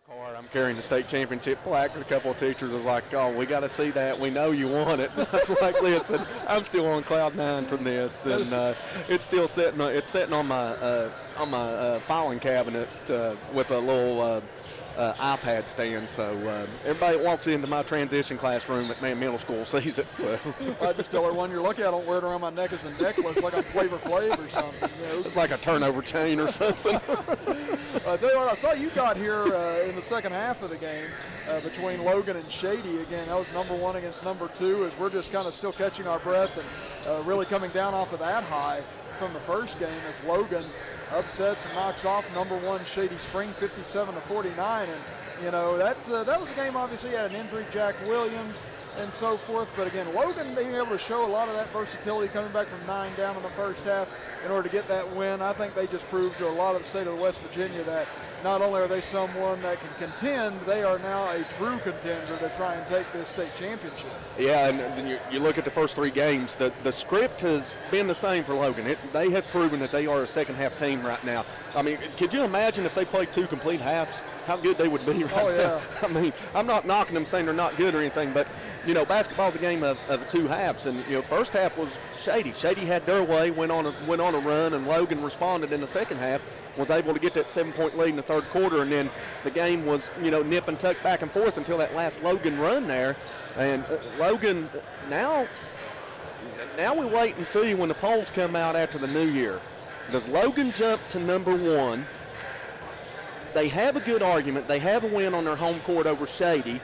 car, I'm carrying the state championship placard. A couple of teachers was like, "Oh, we got to see that. We know you won it." I was like, "Listen, I'm still on cloud nine from this, and it's still sitting. It's sitting on my filing cabinet with a little iPad stand. So everybody that walks into my transition classroom at Man Middle School sees it. So I just tell everyone, you're lucky I don't wear it around my neck as a necklace like I'm Flavor Flav or something. You know? It's like a turnover chain or something." I tell you what, I saw you got here in the second half of the game between Logan and Shady. Again, that was number 1 against number 2, as we're just kind of still catching our breath and really coming down off of that high from the first game as Logan upsets and knocks off number 1 Shady Spring 57-49. And, you know, that was a game, obviously, had an injury, Jack Williams, and so forth. But again, Logan being able to show a lot of that versatility coming back from 9 down in the first half in order to get that win. I think they just proved to a lot of the state of West Virginia that not only are they someone that can contend, they are now a true contender to try and take this state championship. Yeah, and then you look at the first 3 games, the script has been the same for Logan. They have proven that they are a second-half team right now. I mean, could you imagine if they played 2 complete halves, how good they would be right now? I mean, I'm not knocking them saying they're not good or anything, but, you know, basketball's a game of 2 halves. And, you know, first half was Shady. Shady had their way, went on a run, and Logan responded in the second half, was able to get that 7-point lead in the third quarter, and then the game was, you know, nip and tuck back and forth until that last Logan run there. And Logan, now we wait and see when the polls come out after the new year. Does Logan jump to number 1? They have a good argument. They have a win on their home court over Shady,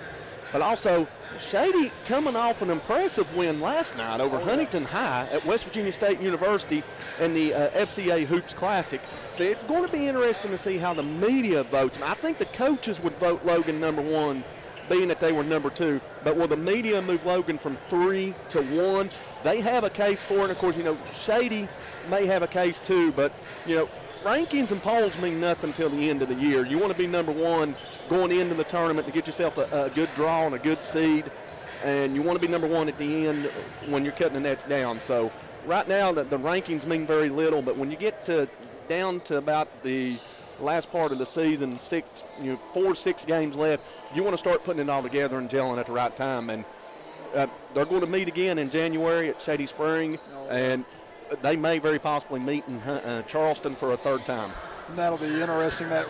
but also Shady coming off an impressive win last night over Huntington High at West Virginia State University in the FCA Hoops Classic. So it's going to be interesting to see how the media votes. And I think the coaches would vote Logan number 1, being that they were number 2. But will the media move Logan from 3 to 1? They have a case for it. And of course, you know, Shady may have a case too, but, you know, rankings and polls mean nothing until the end of the year. You want to be number 1 going into the tournament to get yourself a good draw and a good seed, and you want to be number 1 at the end when you're cutting the nets down. So right now the rankings mean very little, but when you get down to about the last part of the season, 4-6 games left, you want to start putting it all together and gelling at the right time. And they're going to meet again in January at Shady Spring, and they may very possibly meet in Charleston for a 3rd time. And that'll be interesting, that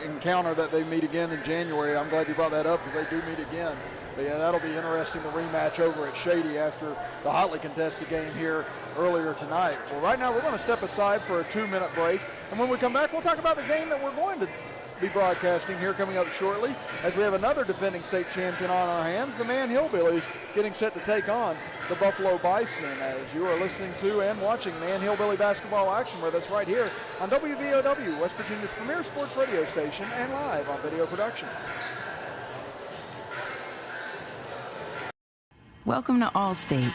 encounter that they meet again in January. I'm glad you brought that up because they do meet again. But yeah, that'll be interesting, the rematch over at Shady after the hotly contested game here earlier tonight. Well, right now we're going to step aside for a 2-minute break. And when we come back, we'll talk about the game that we're going to be broadcasting here coming up shortly, as we have another defending state champion on our hands, the Man Hillbillies, getting set to take on the Buffalo Bison, as you are listening to and watching Man Hillbilly basketball action with us right here on WVOW, West Virginia's premier sports radio station, and live on Video Productions. Welcome to Allstate.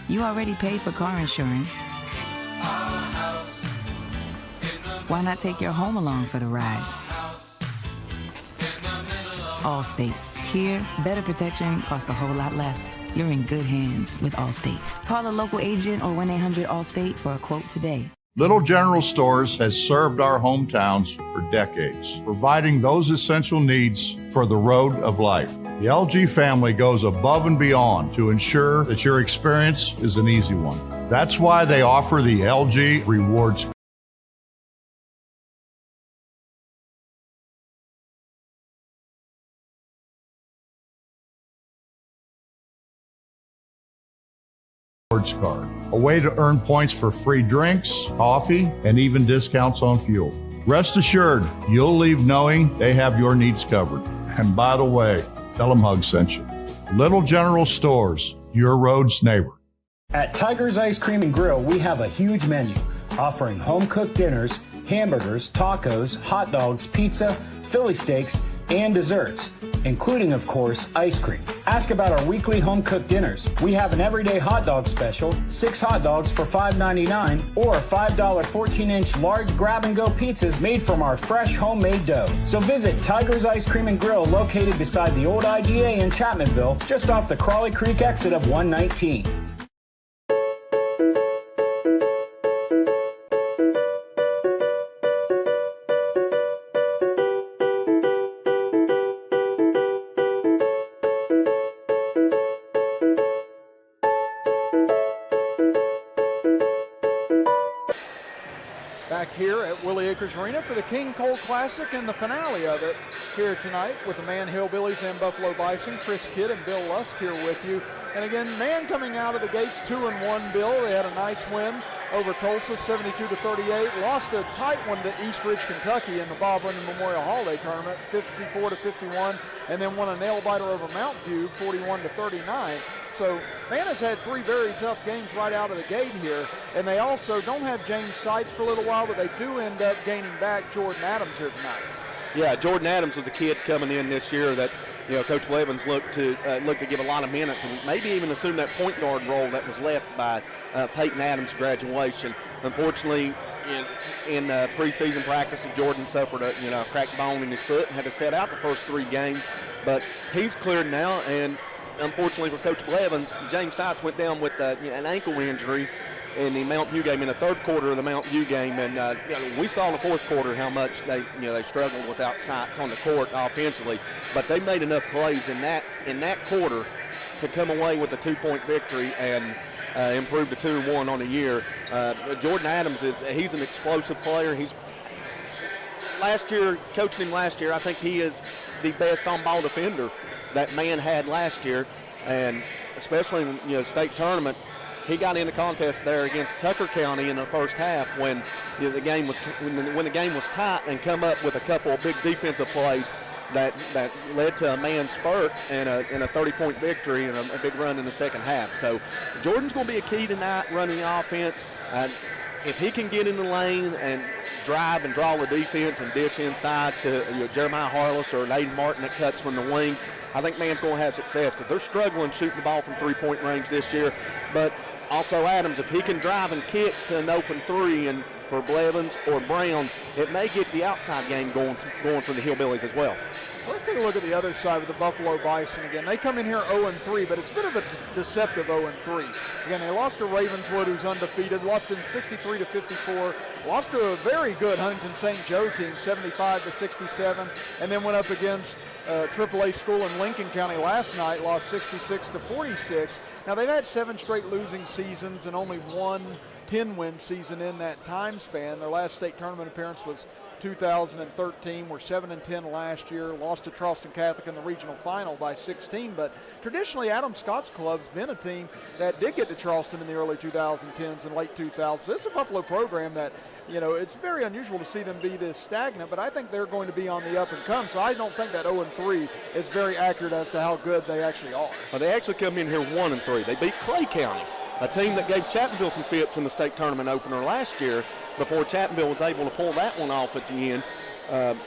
You already paid for car insurance. Why not take your home along for the ride? Allstate. Here, better protection costs a whole lot less. You're in good hands with Allstate. Call a local agent or 1-800-ALLSTATE for a quote today. Little General Stores has served our hometowns for decades, providing those essential needs for the road of life. The LG family goes above and beyond to ensure that your experience is an easy one. That's why they offer the LG Rewards card, a way to earn points for free drinks, coffee, and even discounts on fuel. Rest assured, you'll leave knowing they have your needs covered. And by the way, tell them Hug sent you. Little General Stores, your road's neighbor. At Tiger's Ice Cream and Grill, we have a huge menu offering home-cooked dinners, hamburgers, tacos, hot dogs, pizza, Philly steaks, and desserts. including, of course, ice cream. Ask about our weekly home-cooked dinners. We have an everyday hot dog special, 6 hot dogs for $5.99, or $5 14-inch large grab-and-go pizzas made from our fresh homemade dough. So visit Tiger's Ice Cream and Grill, located beside the old IGA in Chapmanville, just off the Crawley Creek exit of 119. Back here at Willie Acres Arena for the King Cole Classic and the finale of it here tonight with the Man Hillbillies and Buffalo Bison. Chris Kidd and Bill Lusk here with you. And again, Man coming out of the gates 2-1, Bill. They had a nice win over Tulsa, 72-38. Lost a tight one to East Ridge, Kentucky in the Bob Linden Memorial Holiday Tournament, 54-51, and then won a nail-biter over Mount View, 41-39. So Man has had 3 very tough games right out of the gate here, and they also don't have James Seitz for a little while, but they do end up gaining back Jordan Adams here tonight. Yeah, Jordan Adams was a kid coming in this year that, you know, Coach Blevins looked to give a lot of minutes and maybe even assume that point guard role that was left by Peyton Adams' graduation. Unfortunately, in preseason practice, Jordan suffered a cracked bone in his foot and had to set out the first 3 games, but he's cleared now. And unfortunately for Coach Blevins, James Seitz went down with an ankle injury in the Mount View game, in the third quarter of the Mount View game, and we saw in the fourth quarter how much they struggled without Seitz on the court offensively, but they made enough plays in that quarter to come away with a 2-point victory and improve to 2-1 on the year. Jordan Adams he's an explosive player. Coaching him last year, I think he is the best on-ball defender that Man had last year, and especially in state tournament, he got in the contest there against Tucker County in the first half when the game was tight, and come up with a couple of big defensive plays that led to a Man spurt and a 30-point victory and a big run in the second half. So Jordan's going to be a key tonight running the offense. If he can get in the lane and drive and draw the defense and dish inside to Jeremiah Harless or Aiden Martin that cuts from the wing, I think Man's going to have success, because they're struggling shooting the ball from 3-point range this year. But also Adams, if he can drive and kick to an open 3, and for Blevins or Brown, it may get the outside game going for the Hillbillies as well. Let's take a look at the other side with the Buffalo Bison again. They come in here 0-3, but it's a bit of a deceptive 0-3. Again, they lost to Ravenswood, who's undefeated, lost in 63-54, lost to a very good Huntington St. Joe team, 75-67, and then went up against AAA school in Lincoln County last night, lost 66-46. Now, they've had 7 straight losing seasons and only 1 10-win season in that time span. Their last state tournament appearance was 2013. Were 7-10 last year. Lost to Charleston Catholic in the regional final by 16. But traditionally, Adam Scott's club's been a team that did get to Charleston in the early 2010s and late 2000s. This is a Buffalo program that, it's very unusual to see them be this stagnant, but I think they're going to be on the up and come. So I don't think that 0-3 is very accurate as to how good they actually are. Well, they actually come in here 1-3. They beat Clay County, a team that gave Chapmanville some fits in the state tournament opener last year before Chapmanville was able to pull that one off at the end.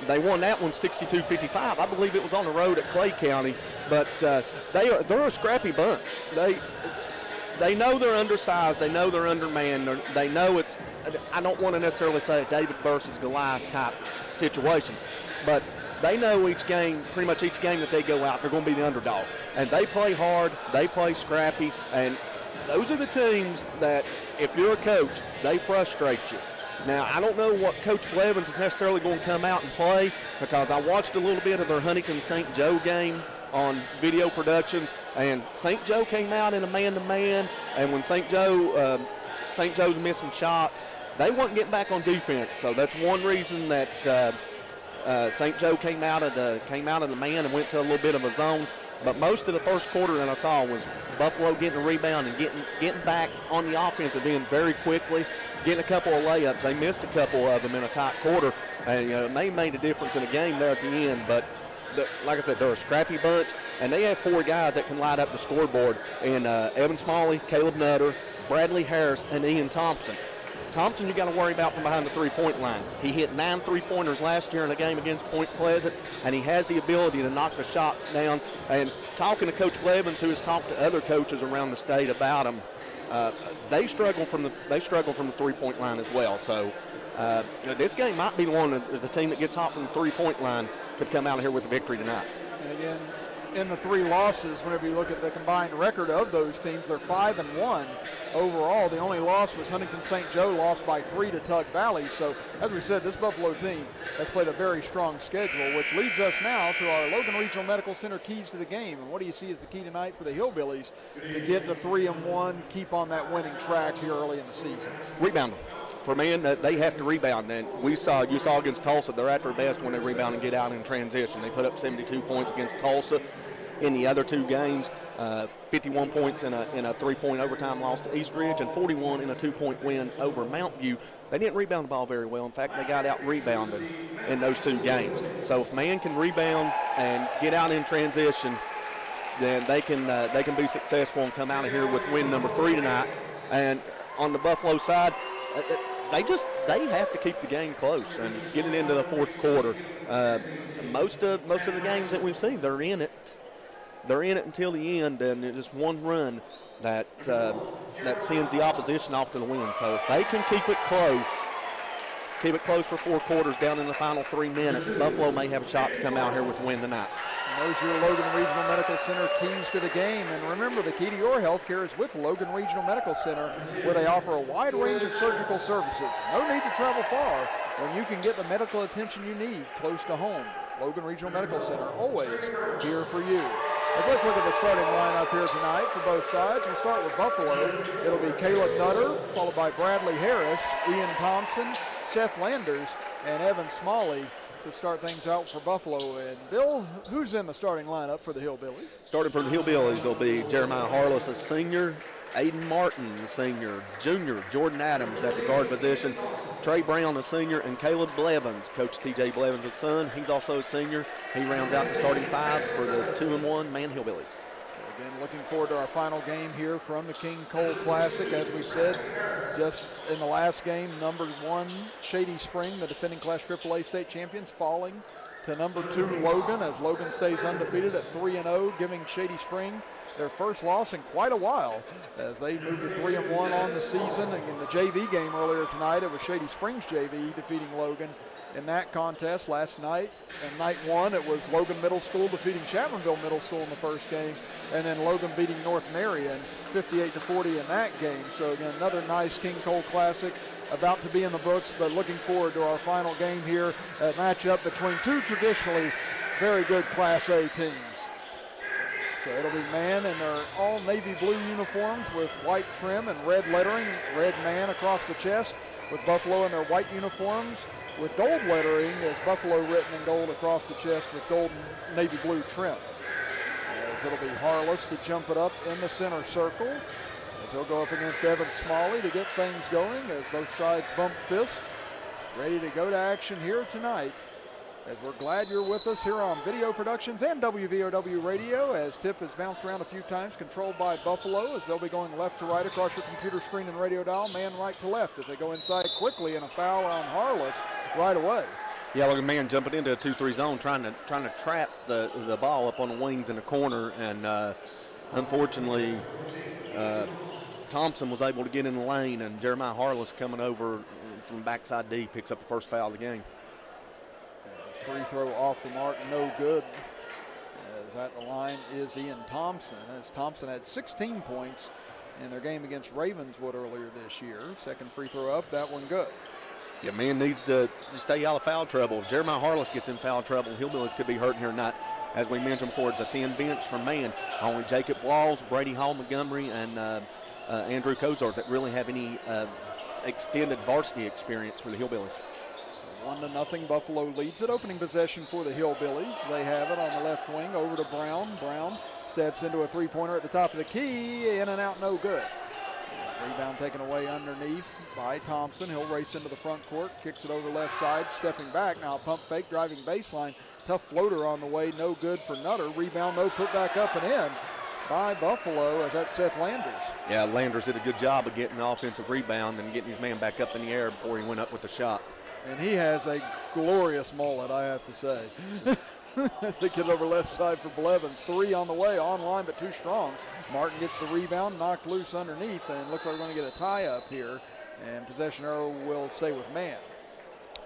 They won that one 62-55. I believe it was on the road at Clay County, but they're a scrappy bunch. They know they're undersized. They know they're undermanned. They know it's, I don't want to necessarily say a David versus Goliath type situation, but they know pretty much each game that they go out, they're going to be the underdog. And they play hard, they play scrappy, and those are the teams that, if you're a coach, they frustrate you. Now, I don't know what Coach Blevins is necessarily going to come out and play, because I watched a little bit of their Huntington-St. Joe game on video productions, and St. Joe came out in a man-to-man, and when St. Joe's missing shots, they weren't getting back on defense. So that's one reason that St. Joe came out of the man and went to a little bit of a zone. But most of the first quarter that I saw was Buffalo getting a rebound and getting back on the offensive end very quickly, getting a couple of layups. They missed a couple of them in a tight quarter, and they made a difference in the game there at the end. But like I said, they're a scrappy bunch, and they have 4 guys that can light up the scoreboard in Evan Smalley, Caleb Nutter, Bradley Harris, and Ian Thompson. Thompson, you got to worry about from behind the three-point line. He hit 9 three-pointers last year in a game against Point Pleasant, and he has the ability to knock the shots down. And talking to Coach Blevins, who has talked to other coaches around the state about him, they struggle from the three-point line as well. So this game might be one that the team that gets hot from the three-point line could come out of here with a victory tonight. And again, in the 3 losses, whenever you look at the combined record of those teams, they're 5-1 overall. The only loss was Huntington St. Joe, lost by 3 to Tug Valley. So, as we said, this Buffalo team has played a very strong schedule, which leads us now to our Logan Regional Medical Center keys to the game. And what do you see as the key tonight for the Hillbillies to get the 3-1, keep on that winning track here early in the season? Rebounding. For men, they have to rebound. And you saw against Tulsa, they're at their best when they rebound and get out in transition. They put up 72 points against Tulsa. In the other 2 games, 51 points in a 3-point overtime loss to East Ridge and 41 in a 2-point win over Mount View. They didn't rebound the ball very well. In fact, they got out-rebounded in those 2 games. So if man can rebound and get out in transition, then they can be successful and come out of here with win number 3 tonight. And on the Buffalo side, they have to keep the game close and getting into the 4th quarter. Most of the games that we've seen, they're in it. They're in it until the end, and it's just one run that sends the opposition off to the win. So if they can keep it close for 4 quarters down in the final 3 minutes, Buffalo may have a shot to come out here with a win tonight. And those are your Logan Regional Medical Center keys to the game. And remember, the key to your health care is with Logan Regional Medical Center, where they offer a wide range of surgical services. No need to travel far when you can get the medical attention you need close to home. Logan Regional Medical Center, always here for you. Let's look at the starting lineup here tonight for both sides. We'll start with Buffalo. It'll be Caleb Nutter, followed by Bradley Harris, Ian Thompson, Seth Landers, and Evan Smalley to start things out for Buffalo. And Bill, who's in the starting lineup for the Hillbillies? Starting for the Hillbillies will be Jeremiah Harless, a senior, Aiden Martin, a senior, junior, Jordan Adams at the guard position, Trey Brown, a senior, and Caleb Blevins, Coach T.J. Blevins' son. He's also a senior. He rounds out the starting 5 for the 2-1 man Hillbillies. So again, looking forward to our final game here from the King Cole Classic. As we said, just in the last game, number 1, Shady Spring, the defending Class AAA state champions, falling to number 2, Logan, as Logan stays undefeated at 3-0, giving Shady Spring their first loss in quite a while as they moved to 3-1 on the season. And in the JV game earlier tonight, it was Shady Springs JV defeating Logan in that contest last night. And night 1, it was Logan Middle School defeating Chapmanville Middle School in the first game, and then Logan beating North Marion 58-40 in that game. So again, another nice King Cole Classic about to be in the books, but looking forward to our final game here, a matchup between 2 traditionally very good Class A teams. So it'll be man in their all navy blue uniforms with white trim and red lettering, red man across the chest, with Buffalo in their white uniforms with gold lettering, as Buffalo written in gold across the chest with gold and navy blue trim. As it'll be Harless to jump it up in the center circle, as he'll go up against Evan Smalley to get things going, as both sides bump fist, ready to go to action here tonight. As we're glad you're with us here on Video Productions and WVOW Radio, as tip has bounced around a few times, controlled by Buffalo, as they'll be going left to right across your computer screen and radio dial, man right to left, as they go inside quickly, and a foul on Harless right away. Yeah, look at man jumping into a 2-3 zone, trying to trap the ball up on the wings in the corner, and unfortunately, Thompson was able to get in the lane, and Jeremiah Harless coming over from backside D picks up the first foul of the game. Free throw off the mark, no good. As at the line is Ian Thompson, as Thompson had 16 points in their game against Ravenswood earlier this year. Second free throw up, that one good. Yeah, man needs to stay out of foul trouble. If Jeremiah Harless gets in foul trouble, Hillbillies could be hurting here tonight. As we mentioned before, it's a thin bench from man. Only Jacob Walls, Brady Hall Montgomery, and Andrew Kozart that really have any extended varsity experience for the Hillbillies. 1-0, Buffalo leads it. Opening possession for the Hillbillies. They have it on the left wing over to Brown. Brown steps into a three-pointer at the top of the key. In and out, no good. Rebound taken away underneath by Thompson. He'll race into the front court, kicks it over left side, stepping back. Now pump fake, driving baseline. Tough floater on the way, no good for Nutter. Rebound, no, put back up and in. by Buffalo as that's Seth Landers. Yeah, Landers did a good job of getting the offensive rebound and getting his man back up in the air before he went up with the shot. And he has a glorious mullet, I have to say. The kid over left side for Blevins. 3 on the way, online but too strong. Martin gets the rebound, knocked loose underneath, and looks like we're going to get a tie up here. And possession arrow will stay with man.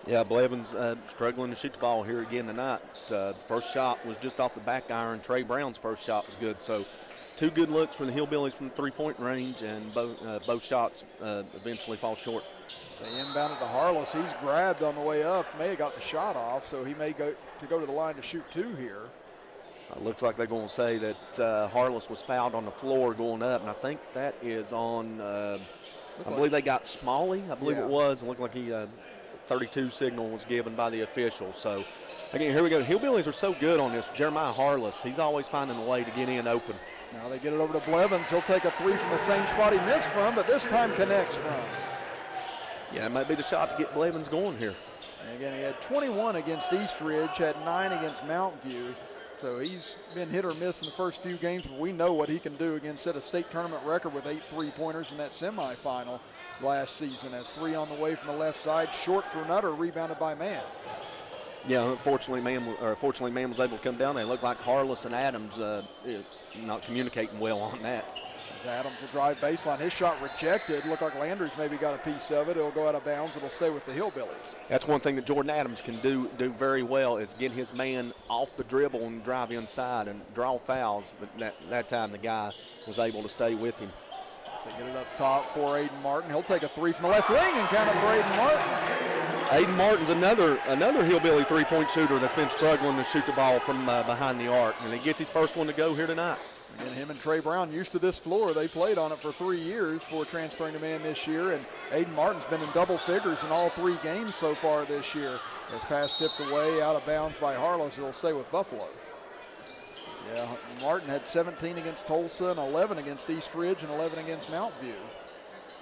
Yeah, Blevins struggling to shoot the ball here again tonight. First shot was just off the back iron. Trey Brown's first shot was good. So 2 good looks for the Hillbillies from the three-point range, and both shots eventually fall short. They inbounded to Harless. He's grabbed on the way up. May have got the shot off, so he may go to the line to shoot 2 here. Looks like they're going to say that Harless was fouled on the floor going up, and I think that is on, I believe they got Smalley. I believe it was. It looked like he 32 signal was given by the official. So, again, here we go. Hillbillies are so good on this. Jeremiah Harless, he's always finding a way to get in open. Now they get it over to Blevins. He'll take a 3 from the same spot he missed from, but this time connects from. Yeah, it might be the shot to get Blevins going here. And again, he had 21 against Eastridge, had 9 against Mountain View. So he's been hit or miss in the first 2 games, but we know what he can do. Again, set a state tournament record with 8 3-pointers in that semifinal last season. As 3 on the way from the left side, short for Nutter, rebounded by Mann. Yeah, fortunately, Mann was able to come down. They look like Harless and Adams not communicating well on that. As Adams will drive baseline. His shot rejected. Looked like Landers maybe got a piece of it. It'll go out of bounds. It'll stay with the Hillbillies. That's one thing that Jordan Adams can do very well is get his man off the dribble and drive inside and draw fouls. But that time the guy was able to stay with him. So get it up top for Aiden Martin. He'll take a 3 from the left wing and count it for Aiden Martin. Aiden Martin's another Hillbilly three-point shooter that's been struggling to shoot the ball from behind the arc. And he gets his first one to go here tonight. And him and Trey Brown used to this floor. They played on it for 3 years before transferring to man this year. And Aiden Martin's been in double figures in all 3 games so far this year. This pass tipped away, out of bounds by Harless. It'll stay with Buffalo. Yeah, Martin had 17 against Tulsa and 11 against East Ridge and 11 against Mountain View.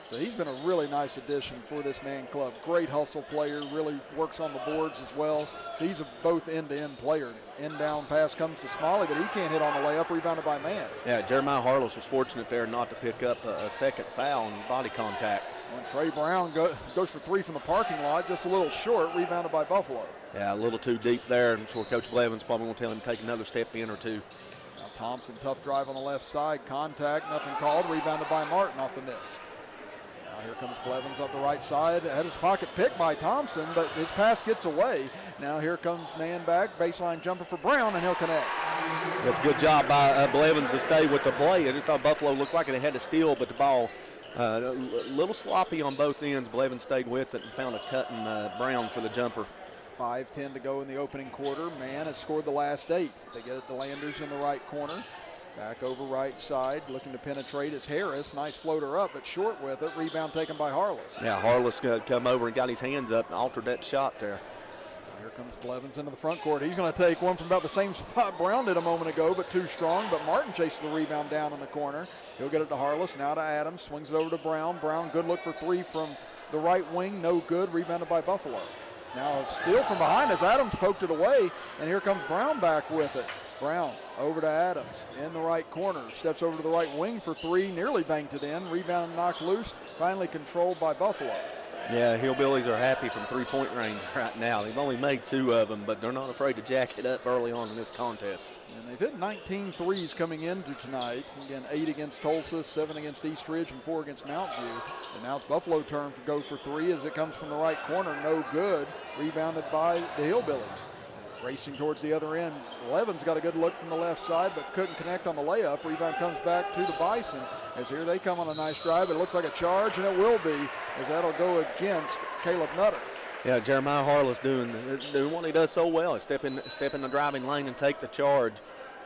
So he's been a really nice addition for this man club. Great hustle player, really works on the boards as well. So he's a both end-to-end player. Inbound pass comes to Smalley, but he can't hit on the layup, rebounded by Mann. Yeah, Jeremiah Harless was fortunate there not to pick up a second foul and body contact. And Trey Brown goes for 3 from the parking lot, just a little short, rebounded by Buffalo. Yeah, a little too deep there. I'm sure Coach Blevins probably going to tell him to take another step in or 2. Now Thompson, tough drive on the left side, contact, nothing called, rebounded by Martin off the miss. Now here comes Blevins up the right side, had his pocket picked by Thompson, but his pass gets away. Now here comes Mann back, baseline jumper for Brown, and he'll connect. That's a good job by Blevins to stay with the play. I just thought Buffalo looked like they had to steal, but the ball a little sloppy on both ends. Blevins stayed with it and found a cut in Brown for the jumper. 5:10 to go in the opening quarter. Mann has scored the last 8. They get it to Landers in the right corner. Back over right side, looking to penetrate is Harris. Nice floater up, but short with it. Rebound taken by Harless. Yeah, Harless come over and got his hands up and altered that shot there. Here comes Blevins into the front court. He's going to take one from about the same spot Brown did a moment ago, but too strong. But Martin chases the rebound down in the corner. He'll get it to Harless, now to Adams. Swings it over to Brown. Brown, good look for 3 from the right wing. No good. Rebounded by Buffalo. Now a steal from behind as Adams poked it away, and here comes Brown back with it. Brown over to Adams in the right corner. Steps over to the right wing for 3. Nearly banked it in. Rebound knocked loose. Finally controlled by Buffalo. Yeah, Hillbillies are happy from three-point range right now. They've only made 2 of them, but they're not afraid to jack it up early on in this contest. And they've hit 19 threes coming into tonight. Again, 8 against Tulsa, 7 against East Ridge, and 4 against Mountain View. And now it's Buffalo turn to go for 3 as it comes from the right corner. No good. Rebounded by the Hillbillies. Racing towards the other end. Blevins got a good look from the left side, but couldn't connect on the layup. Rebound comes back to the Bison. As here they come on a nice drive. It looks like a charge, and it will be, as that'll go against Caleb Nutter. Yeah, Jeremiah Harless doing what he does so well is step in the driving lane and take the charge.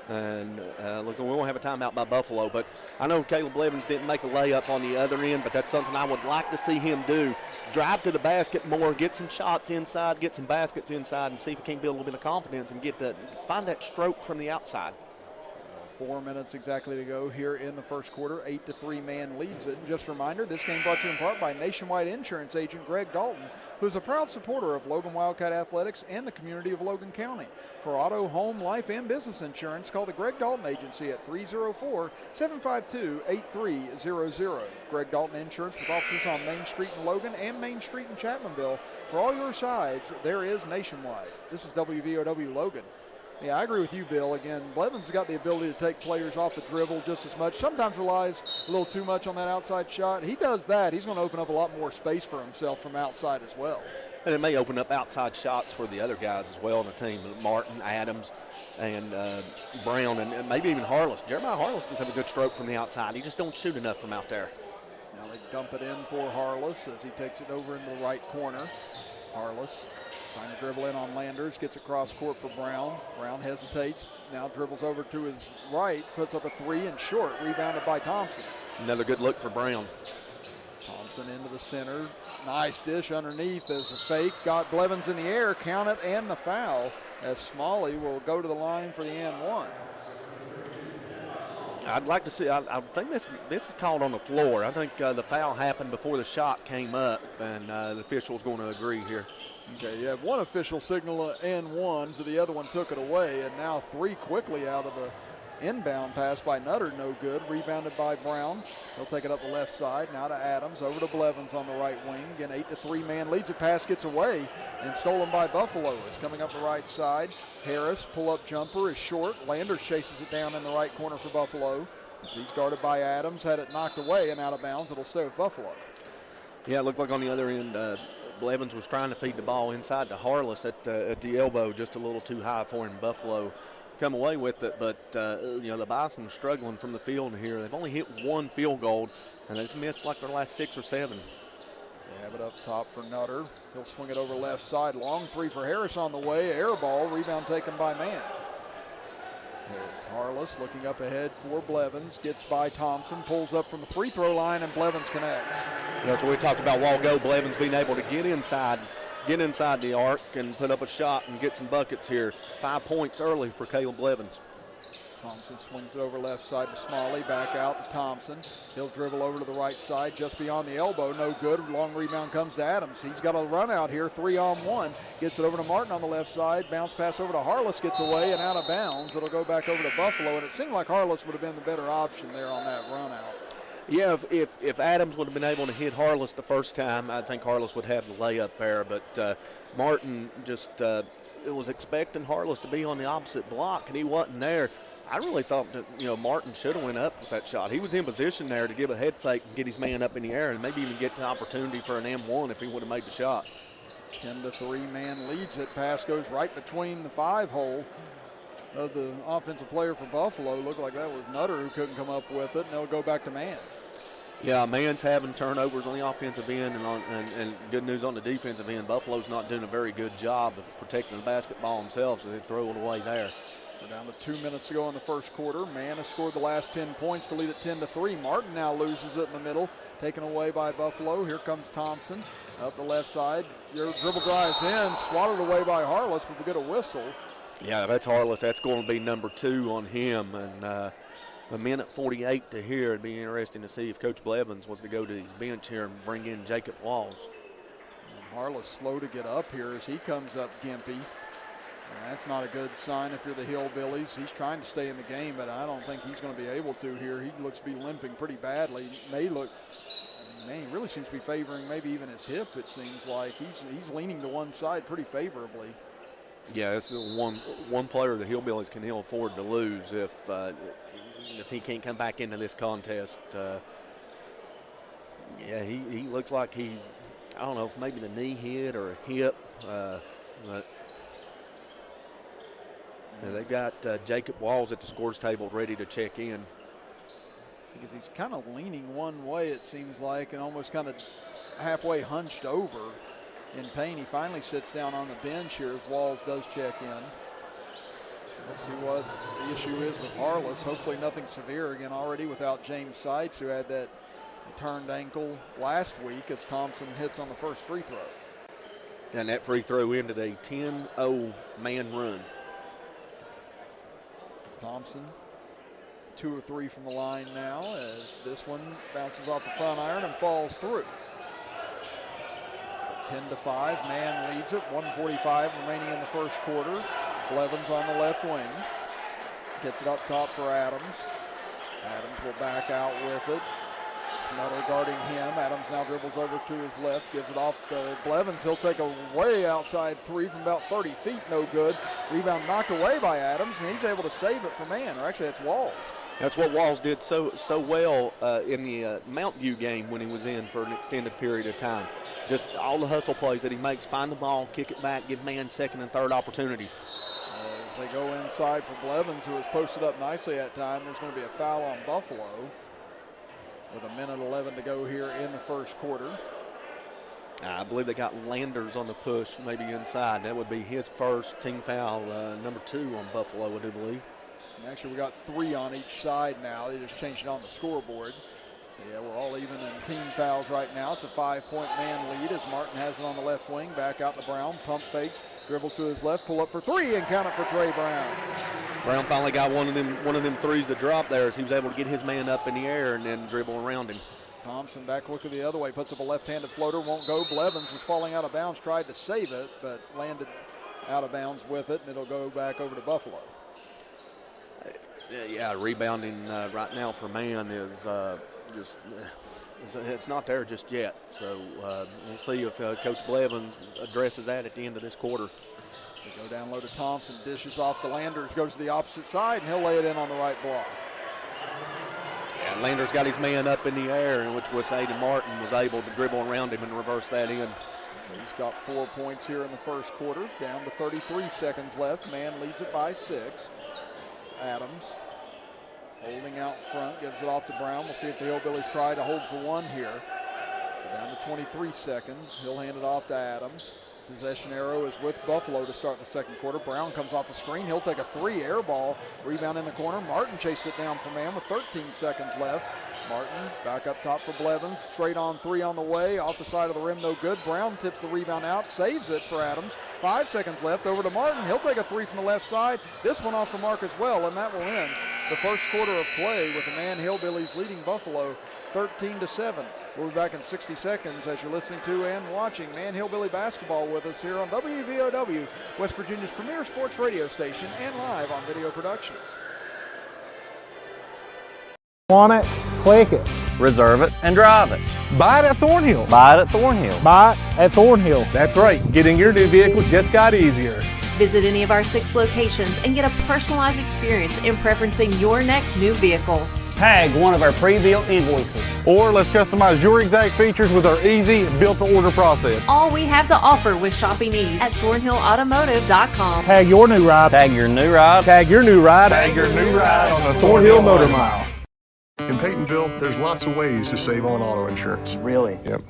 And looks like we won't have a timeout by Buffalo, but I know Caleb Blevins didn't make a layup on the other end, but that's something I would like to see him do. Drive to the basket more, get some shots inside, get some baskets inside, and see if he can build a little bit of confidence and find that stroke from the outside. 4 minutes exactly to go here in the first quarter. 8-3 Man leads it. And just a reminder, this game brought to you in part by Nationwide Insurance agent Greg Dalton, who is a proud supporter of Logan Wildcat Athletics and the community of Logan County. For auto, home, life, and business insurance, call the Greg Dalton Agency at 304-752-8300. Greg Dalton Insurance with offices on Main Street in Logan and Main Street in Chapmanville. For all your sides, there is Nationwide. This is WVOW Logan. Yeah, I agree with you, Bill. Again, Blevins has got the ability to take players off the dribble just as much. Sometimes relies a little too much on that outside shot. He does that. He's going to open up a lot more space for himself from outside as well. And it may open up outside shots for the other guys as well on the team. Martin, Adams, and Brown, and maybe even Harless. Jeremiah Harless does have a good stroke from the outside. He just don't shoot enough from out there. Now they dump it in for Harless as he takes it over into the right corner. Harless trying to dribble in on Landers, gets across court for Brown. Brown hesitates, now dribbles over to his right, puts up a three and short, rebounded by Thompson. Another good look for Brown. Thompson into the center, nice dish underneath as a fake, got Blevins in the air, count it, and the foul as Smalley will go to the line for the and one. I'd like to see, I think this is called on the floor. I think the foul happened before the shot came up, and the official's going to agree here. Okay, you have one official signal and one, so the other one took it away, and now three quickly out of the inbound pass by Nutter, no good. Rebounded by Brown. He'll take it up the left side. Now to Adams, over to Blevins on the right wing. Again, 8-3 man leads it. Pass gets away and stolen by Buffalo. It's coming up the right side. Harris, pull-up jumper is short. Landers chases it down in the right corner for Buffalo. He's guarded by Adams. Had it knocked away and out of bounds. It'll stay with Buffalo. Yeah, it looked like on the other end, Blevins was trying to feed the ball inside to Harless at the elbow, just a little too high for him. Buffalo come away with it, but the Bison are struggling from the field here. They've only hit one field goal, and they've missed like their last 6 or 7. They have it up top for Nutter. He'll swing it over left side. Long three for Harris on the way. Air ball, rebound taken by Mann. There's Harless looking up ahead for Blevins. Gets by Thompson, pulls up from the free throw line, and Blevins connects. That's what we talked about a while ago. Blevins being able to get inside the arc and put up a shot and get some buckets here. 5 points early for Caleb Blevins. Thompson swings it over left side to Smalley, back out to Thompson. He'll dribble over to the right side, just beyond the elbow, no good. Long rebound comes to Adams. He's got a run out here, 3-on-1. Gets it over to Martin on the left side. Bounce pass over to Harless, gets away and out of bounds. It'll go back over to Buffalo, and it seemed like Harless would have been the better option there on that run out. Yeah, if Adams would have been able to hit Harless the first time, I think Harless would have the layup there. But Martin just was expecting Harless to be on the opposite block, and he wasn't there. I really thought that Martin should have went up with that shot. He was in position there to give a head fake and get his man up in the air, and maybe even get the opportunity for an M1 if he would have made the shot. 10-3 man leads it. Pass goes right between the 5-hole of the offensive player for Buffalo. Looked like that was Nutter who couldn't come up with it, and they'll go back to Mann. Yeah, Mann's having turnovers on the offensive end, and good news on the defensive end. Buffalo's not doing a very good job of protecting the basketball themselves, so they throw it away there. We're down to 2 minutes to go in the first quarter. Mann has scored the last 10 points to lead it 10-3. Martin now loses it in the middle, taken away by Buffalo. Here comes Thompson up the left side. Your dribble drives in, swatted away by Harless, but we get a whistle. Yeah, that's Harless. That's going to be number 2 on him. And a minute 48 to here. It'd be interesting to see if Coach Blevins was to go to his bench here and bring in Jacob Walls. And Harless slow to get up here as he comes up gimpy. And that's not a good sign if you're the Hillbillies. He's trying to stay in the game, but I don't think he's going to be able to here. He looks to be limping pretty badly. He really seems to be favoring maybe even his hip, it seems like. He's leaning to one side pretty favorably. Yeah, it's one player the Hillbillies can ill afford to lose if he can't come back into this contest. Yeah, he looks like he's, I don't know, if maybe the knee hit or a hip. But they've got Jacob Walls at the scores table ready to check in. Because he's kind of leaning one way, it seems like, and almost kind of halfway hunched over in pain. He finally sits down on the bench here as Walls does check in. So let's see what the issue is with Harless. Hopefully nothing severe. Again, already without James Seitz, who had that turned ankle last week as Thompson hits on the first free throw. And that free throw ended a 10-0 man run. Thompson 2 or 3 from the line now as this one bounces off the front iron and falls through. 10-5, Man leads it, 1:45 remaining in the first quarter. Blevins on the left wing. Gets it up top for Adams. Adams will back out with it. Snutter guarding him. Adams now dribbles over to his left, gives it off to Blevins. He'll take a way outside three from about 30 feet, no good. Rebound knocked away by Adams, and he's able to save it for Man, or actually it's Walls. That's what Walls did so well in the Mount View game when he was in for an extended period of time. Just all the hustle plays that he makes, find the ball, kick it back, give Man second and third opportunities. As they go inside for Blevins, who has posted up nicely at time, there's going to be a foul on Buffalo with 1:11 to go here in the first quarter. I believe they got Landers on the push, maybe inside. That would be his first team foul, number 2 on Buffalo, I do believe. And actually, we got 3 on each side now. They just changed it on the scoreboard. Yeah, we're all even in team fouls right now. It's a 5-point Man lead as Martin has it on the left wing. Back out to Brown. Pump fakes. Dribbles to his left. Pull up for 3 and count it for Trey Brown. Brown finally got one of them threes that dropped there as he was able to get his man up in the air and then dribble around him. Thompson back looking the other way. Puts up a left-handed floater. Won't go. Blevins was falling out of bounds. Tried to save it, but landed out of bounds with it, and it'll go back over to Buffalo. Yeah, rebounding right now for Man is it's not there just yet. So we'll see if Coach Blevins addresses that at the end of this quarter. They go down low to Thompson, dishes off to Landers, goes to the opposite side, and he'll lay it in on the right block. Yeah, Landers got his man up in the air, which Aiden Martin was able to dribble around him and reverse that in. He's got 4 points here in the first quarter, down to 33 seconds left. Man leads it by 6. Adams holding out front, gives it off to Brown. We'll see if the Hillbillies try to hold for one here. Down to 23 seconds. He'll hand it off to Adams. Possession arrow is with Buffalo to start the second quarter. Brown comes off the screen. He'll take a 3 air ball. Rebound in the corner. Martin chases it down for Man with 13 seconds left. Martin back up top for Blevins. Straight on 3 on the way. Off the side of the rim, no good. Brown tips the rebound out. Saves it for Adams. 5 seconds left. Over to Martin. He'll take a 3 from the left side. This one off the mark as well, and that will end the first quarter of play with the Man Hillbillies leading Buffalo 13-7. We'll be back in 60 seconds as you're listening to and watching Man Hillbilly basketball with us here on WVOW, West Virginia's premier sports radio station, and live on video productions. Want it? Click it. Reserve it and drive it. Buy it at Thornhill. Buy it at Thornhill. Buy it at Thornhill. That's right. Getting your new vehicle just got easier. Visit any of our 6 locations and get a personalized experience in preferencing your next new vehicle. Tag one of our pre-built invoices. Or let's customize your exact features with our easy built-to-order process. All we have to offer with shopping ease at ThornhillAutomotive.com. Tag your new ride. Tag your new ride. Tag your new ride. Tag your new ride on the Thornhill Motor Mile. In Peytonville, there's lots of ways to save on auto insurance. Really? Yep.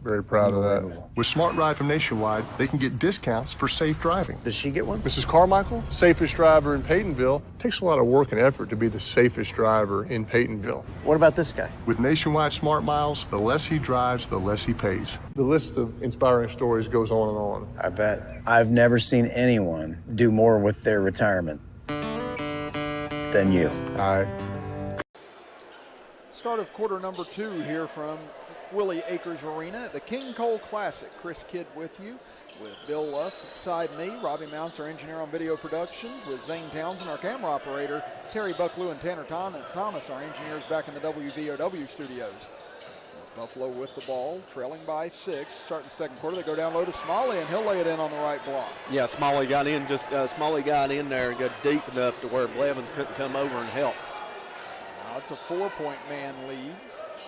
Very proud of that. With Smart Ride from Nationwide, they can get discounts for safe driving. Does she get one? Mrs. Carmichael, safest driver in Peytonville. Takes a lot of work and effort to be the safest driver in Peytonville. What about this guy? With Nationwide Smart Miles, the less he drives, the less he pays. The list of inspiring stories goes on and on. I bet. I've never seen anyone do more with their retirement than you. Start of quarter number 2 here from Willie Akers Arena at the King Cole Classic. Chris Kidd with you, with Bill Lust beside me, Robbie Mounts, our engineer on video productions, with Zane Townsend, our camera operator, Terry Bucklew and Tanner Thomas, our engineers back in the WVOW studios. It's Buffalo with the ball, trailing by 6. Start the second quarter. They go down low to Smalley, and he'll lay it in on the right block. Yeah, Smalley got in there and got deep enough to where Blevins couldn't come over and help. Now it's a 4-point Man lead.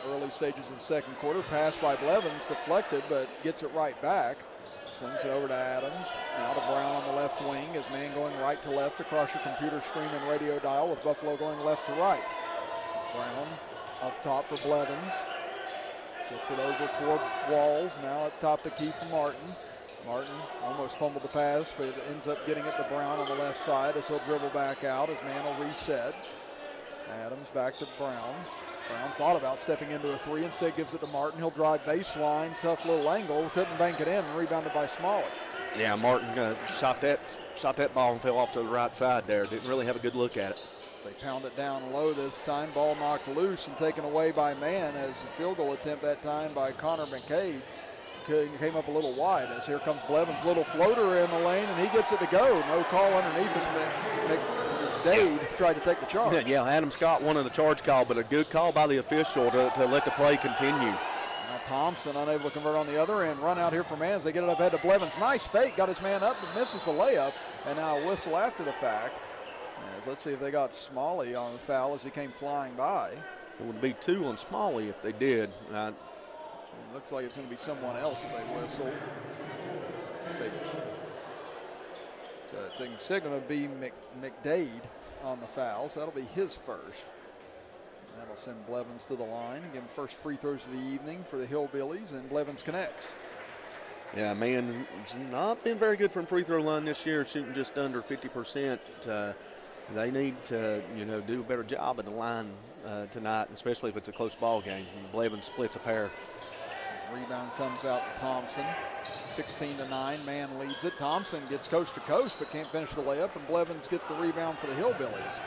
Early stages of the second quarter. Pass by Blevins, deflected, but gets it right back. Swings it over to Adams. Now to Brown on the left wing. His Man going right to left across your computer screen and radio dial, with Buffalo going left to right. Brown up top for Blevins. Gets it over for Walls. Now at top the key for Martin. Martin almost fumbled the pass, but ends up getting it to Brown on the left side as he'll dribble back out. His Man will reset. Adams back to Brown. Brown thought about stepping into a 3, instead gives it to Martin. He'll drive baseline, tough little angle, couldn't bank it in, and rebounded by Smalley. Yeah, Martin shot that ball and fell off to the right side there. Didn't really have a good look at it. They pound it down low this time. Ball knocked loose and taken away by Mann as the field goal attempt that time by Connor McCade came up a little wide as here comes Blevins' little floater in the lane, and he gets it to go. No call underneath as McDade tried to take the charge. Yeah, Adam Scott wanted the charge call, but a good call by the official to let the play continue. Now Thompson unable to convert on the other end. Run out here for Mann as they get it up ahead to Blevins. Nice fake, got his man up, but misses the layup, and now a whistle after the fact. Let's see if they got Smalley on the foul as he came flying by. It would be 2 on Smalley if they did. It looks like it's going to be someone else that they whistle. So it's going to be McDade on the foul, so that'll be his first. That'll send Blevins to the line. Again, first free throws of the evening for the Hillbillies, and Blevins connects. Yeah, man, it's not been very good from free throw line this year, shooting just under 50%. They need to, do a better job at the line tonight, especially if it's a close ball game. Blevins splits a pair. Rebound comes out to Thompson. 16-9, Mann leads it. Thompson gets coast to coast, but can't finish the layup, and Blevins gets the rebound for the Hillbillies.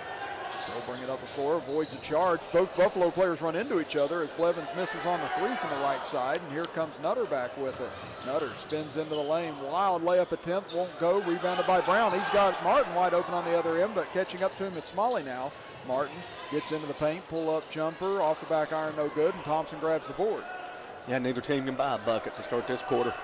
They'll bring it up the floor, avoids a charge. Both Buffalo players run into each other as Blevins misses on the 3 from the right side, and here comes Nutter back with it. Nutter spins into the lane. Wild layup attempt, won't go. Rebounded by Brown. He's got Martin wide open on the other end, but catching up to him is Smalley now. Martin gets into the paint, pull-up jumper, off the back iron, no good, and Thompson grabs the board. Yeah, neither team can buy a bucket to start this quarter.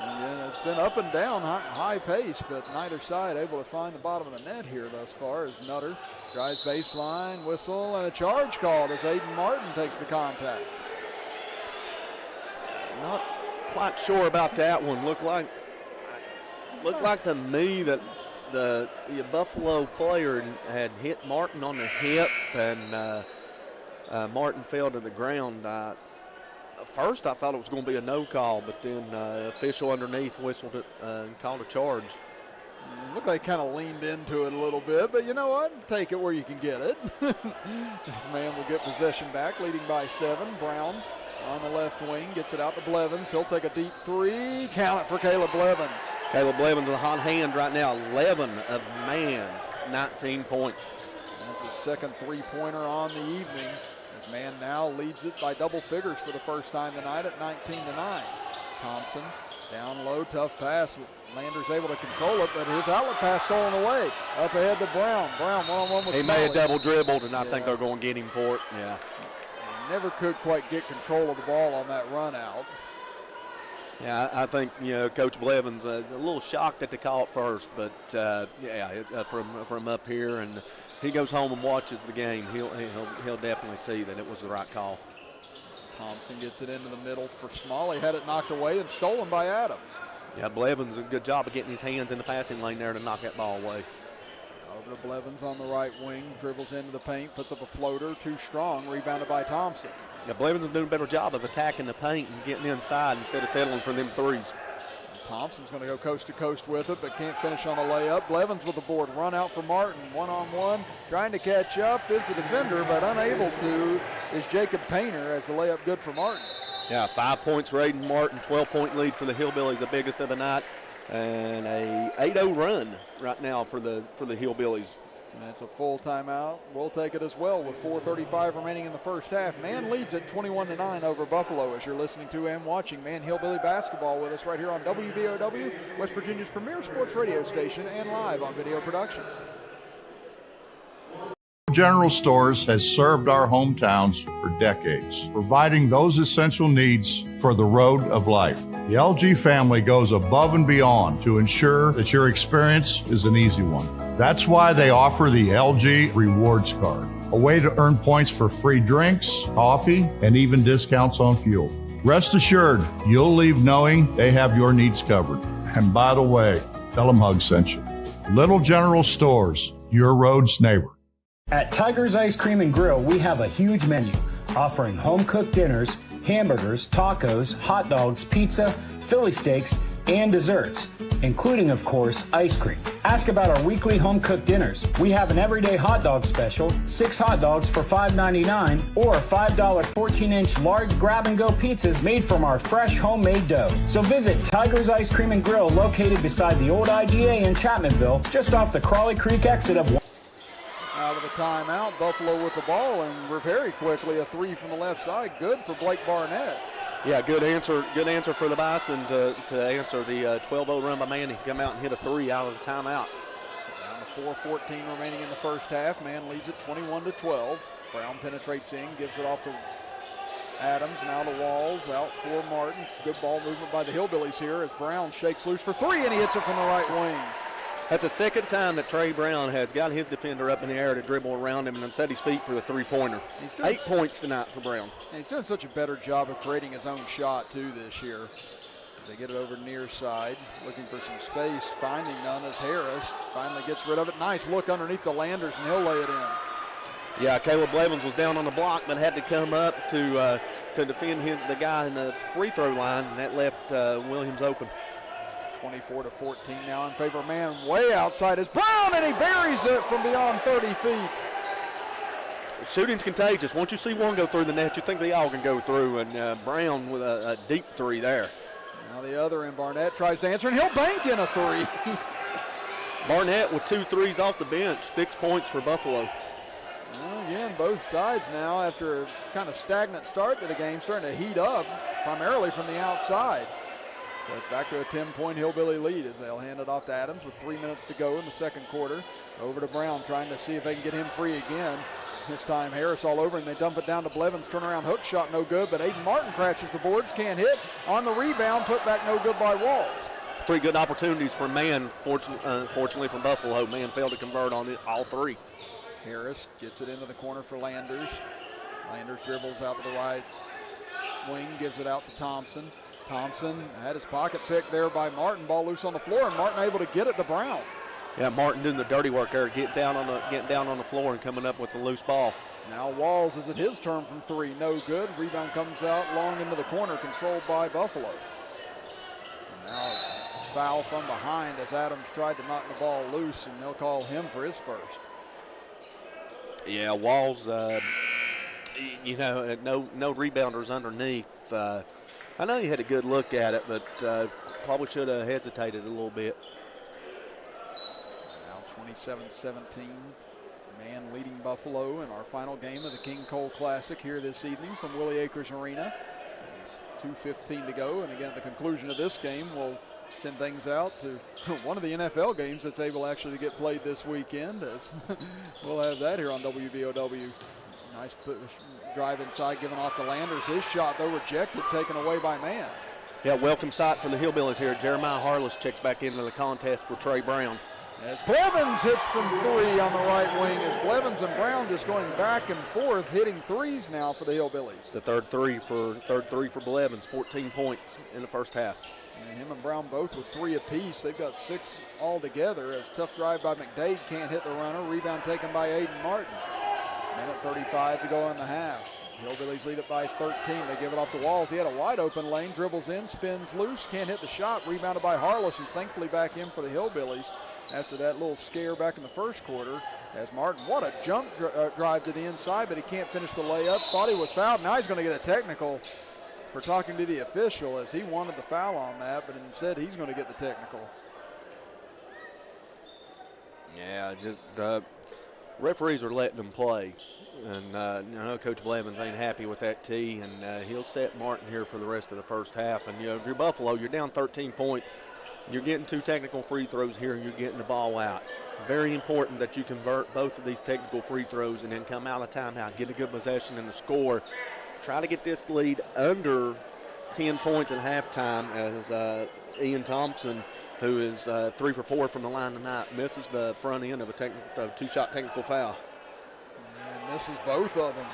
And it's been up and down, high pace, but neither side able to find the bottom of the net here thus far as Nutter drives baseline, whistle, and a charge called as Aiden Martin takes the contact. Not quite sure about that one. Looked like to me that the Buffalo player had hit Martin on the hip, and Martin fell to the ground. First, I thought it was going to be a no call, but then official underneath whistled it and called a charge. Looked like kind of leaned into it a little bit, but you know what? Take it where you can get it. This man will get possession back, leading by 7. Brown on the left wing gets it out to Blevins. He'll take a deep 3. Count it for Caleb Blevins. Caleb Blevins with a hot hand right now. 11 of Mann's 19 points. That's his second three-pointer on the evening. Mann now leads it by double figures for the first time tonight at 19-9. Thompson down low, tough pass. Landers able to control it, but his outlet pass stolen away. Up ahead to Brown. Brown one-on-one with He Smalley. may have double dribbled, and I think they're going to get him for it. Yeah. He never could quite get control of the ball on that run out. Yeah, I think, Coach Blevins a little shocked at the call at first, but, from up here, and he goes home and watches the game, he'll definitely see that it was the right call. Thompson gets it into the middle for Smalley, had it knocked away and stolen by Adams. Yeah, Blevins did a good job of getting his hands in the passing lane there to knock that ball away. Over to Blevins on the right wing, dribbles into the paint, puts up a floater, too strong, rebounded by Thompson. Yeah, Blevins is doing a better job of attacking the paint and getting inside instead of settling for them threes. Thompson's going to go coast to coast with it, but can't finish on the layup. Blevins with the board, run out for Martin, one-on-one, trying to catch up is the defender, but unable to is Jacob Painter as the layup good for Martin. Yeah, 5 points for Aiden Martin, 12-point lead for the Hillbillies, the biggest of the night, and a 8-0 run right now for the Hillbillies. And it's a full timeout. We'll take it as well with 4:35 remaining in the first half. Mann leads at 21-9 over Buffalo as you're listening to and watching Mann Hillbilly basketball with us right here on WVOW, West Virginia's premier sports radio station, and live on Video Productions. General Stores has served our hometowns for decades, providing those essential needs for the road of life. The LG family goes above and beyond to ensure that your experience is an easy one. That's why they offer the LG Rewards Card, a way to earn points for free drinks, coffee, and even discounts on fuel. Rest assured, you'll leave knowing they have your needs covered. And by the way, tell them Hug sent you. Little General Stores, your road's neighbor. At Tiger's Ice Cream and Grill, we have a huge menu offering home-cooked dinners, hamburgers, tacos, hot dogs, pizza, Philly steaks, and desserts, including, of course, ice cream. Ask about our weekly home-cooked dinners. We have an everyday hot dog special, 6 hot dogs for $5.99, or $5 14-inch large grab-and-go pizzas made from our fresh homemade dough. So visit Tiger's Ice Cream and Grill, located beside the old IGA in Chapmanville, just off the Crawley Creek exit of out of the timeout. Buffalo with the ball, and we're very quickly a three from the left side. Good for Blake Barnett. Yeah, good answer for the Bison to answer the 12-0 run by Manny. Come out and hit a three out of the timeout. Down to 4:14 remaining in the first half. Man leads it 21-12. Brown penetrates in, gives it off to Adams, now to Walls, out for Martin. Good ball movement by the Hillbillies here as Brown shakes loose for three, and he hits it from the right wing. That's the second time that Trey Brown has got his defender up in the air to dribble around him and then set his feet for the three-pointer. 8 points tonight for Brown. And he's doing such a better job of creating his own shot, too, this year. They get it over near side, looking for some space, finding none as Harris finally gets rid of it. Nice look underneath the Landers, and he'll lay it in. Yeah, Caleb Blevins was down on the block, but had to come up to defend the guy in the free throw line, and that left Williams open. 24-14 now in favor of man. Way outside is Brown, and he buries it from beyond 30 feet. Shooting's contagious. Once you see one go through the net, you think they all can go through, and Brown with a deep three there. Now the other end, Barnett tries to answer, and he'll bank in a three. Barnett with 2 threes off the bench, 6 points for Buffalo. Well, again, both sides now, after a kind of stagnant start to the game, starting to heat up, primarily from the outside. So it's back to a 10-point Hillbilly lead as they'll hand it off to Adams with 3 minutes to go in the second quarter. Over to Brown, trying to see if they can get him free again. This time Harris all over, and they dump it down to Blevins. Turnaround hook shot, no good, but Aiden Martin crashes the boards, can't hit. On the rebound, put back no good by Walls. 3 good opportunities for Man, fortunately for Buffalo. Man failed to convert on all 3. Harris gets it into the corner for Landers. Landers dribbles out to the right wing, gives it out to Thompson. Thompson had his pocket picked there by Martin. Ball loose on the floor, and Martin able to get it to Brown. Yeah, Martin doing the dirty work there, getting down on the floor and coming up with the loose ball. Now Walls, is it his turn from 3? No good. Rebound comes out long into the corner, controlled by Buffalo. And now foul from behind as Adams tried to knock the ball loose, and they'll call him for his first. Yeah, Walls, no rebounders underneath. I know he had a good look at it, but probably should have hesitated a little bit. Now 27-17, Man leading Buffalo in our final game of the King Cole Classic here this evening from Willie Acres Arena. There's 2:15 to go, and again, the conclusion of this game will send things out to one of the NFL games that's able actually to get played this weekend, as we'll have that here on WBOW. Nice drive inside, given off to Landers. His shot, though, rejected, taken away by Man. Yeah, welcome sight for the Hillbillies here. Jeremiah Harless checks back into the contest for Trey Brown. As Blevins hits from 3 on the right wing, as Blevins and Brown just going back and forth, hitting threes now for the Hillbillies. It's the third three for Blevins, 14 points in the first half. And him and Brown both with 3 apiece. They've got 6 altogether. As tough drive by McDade, can't hit the runner. Rebound taken by Aiden Martin. Minute 35 to go in the half. Hillbillies lead it by 13. They give it off to Walls. He had a wide open lane, dribbles in, spins loose, can't hit the shot. Rebounded by Harless, who's thankfully back in for the Hillbillies after that little scare back in the first quarter. As Martin, what a jump drive to the inside, but he can't finish the layup. Thought he was fouled. Now he's going to get a technical for talking to the official, as he wanted the foul on that, but instead he's going to get the technical. Yeah, just referees are letting them play, and Coach Blevins ain't happy with that tee, and he'll set Martin here for the rest of the first half. And if you're Buffalo, you're down 13 points. You're getting 2 technical free throws here, and you're getting the ball out. Very important that you convert both of these technical free throws and then come out of timeout, get a good possession in the score. Try to get this lead under 10 points at halftime, as Ian Thompson, who is 3 for 4 from the line tonight, misses the front end of a 2-shot technical foul. And misses both of them.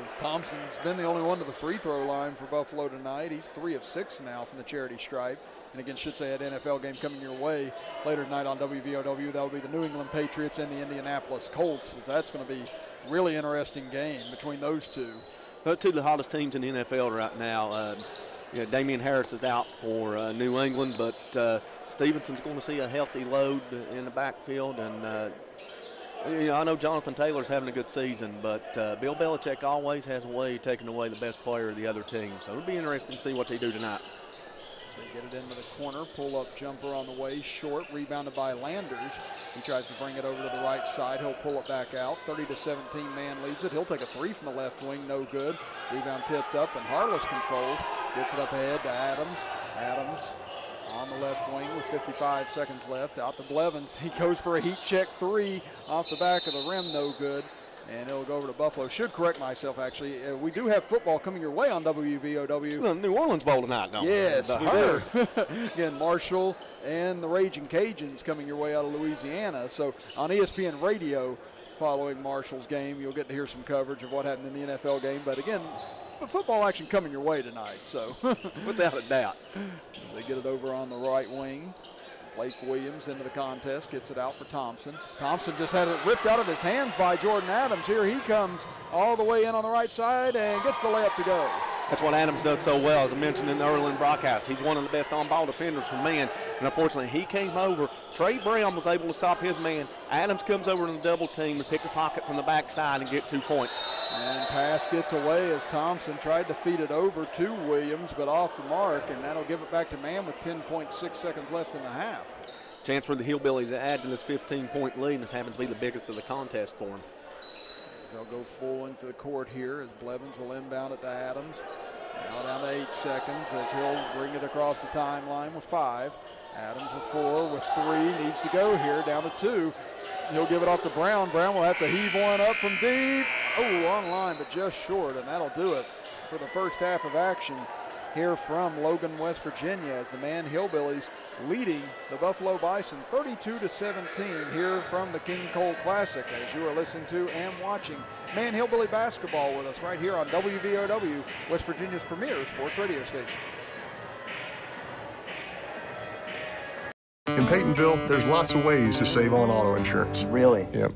As Thompson's been the only one to the free throw line for Buffalo tonight. He's 3 of 6 now from the charity stripe. And again, should say, an NFL game coming your way later tonight on WVOW. That will be the New England Patriots and the Indianapolis Colts. That's going to be a really interesting game between those two. 2 of the hottest teams in the NFL right now. Damian Harris is out for New England, but Stevenson's going to see a healthy load in the backfield. And, I know Jonathan Taylor's having a good season, but Bill Belichick always has a way of taking away the best player of the other team. So it'll be interesting to see what they do tonight. They get it into the corner, pull-up jumper on the way, short, rebounded by Landers. He tries to bring it over to the right side. He'll pull it back out. 30-17, man leads it. He'll take a three from the left wing, no good. Rebound tipped up, and Harless controls. Gets it up ahead to Adams. Adams on the left wing with 55 seconds left. Out to Blevins. He goes for a heat check three off the back of the rim, no good. And it'll go over to Buffalo. Should correct myself, actually. We do have football coming your way on WVOW. It's the New Orleans Bowl tonight, no? Yes, we do. Again, Marshall and the Raging Cajuns coming your way out of Louisiana. So on ESPN Radio, following Marshall's game, you'll get to hear some coverage of what happened in the NFL game. But again, the football action coming your way tonight. So without a doubt. They get it over on the right wing. Blake Williams into the contest, gets it out for Thompson. Thompson just had it ripped out of his hands by Jordan Adams. Here he comes all the way in on the right side and gets the layup to go. That's what Adams does so well. As I mentioned in the early broadcast, he's one of the best on-ball defenders for man. And unfortunately, he came over. Trey Brown was able to stop his man. Adams comes over in the double team and pick a pocket from the backside and get 2 points. And pass gets away as Thompson tried to feed it over to Williams, but off the mark, and that'll give it back to Mann with 10.6 seconds left in the half. Chance for the Hillbillies to add to this 15-point lead, and this happens to be the biggest of the contest for them. As they'll go full into the court here as Blevins will inbound it to Adams. Now down to 8 seconds as he'll bring it across the timeline with 5. Adams with 4, with 3, needs to go here, down to 2. He'll give it off to Brown. Brown will have to heave one up from deep. Oh, on line, but just short, and that'll do it for the first half of action here from Logan, West Virginia, as the Man Hillbillies leading the Buffalo Bison 32-17 here from the King Cole Classic, as you are listening to and watching Man Hillbilly basketball with us right here on WVOW, West Virginia's premier sports radio station. In Peytonville, there's lots of ways to save on auto insurance. Really? Yep.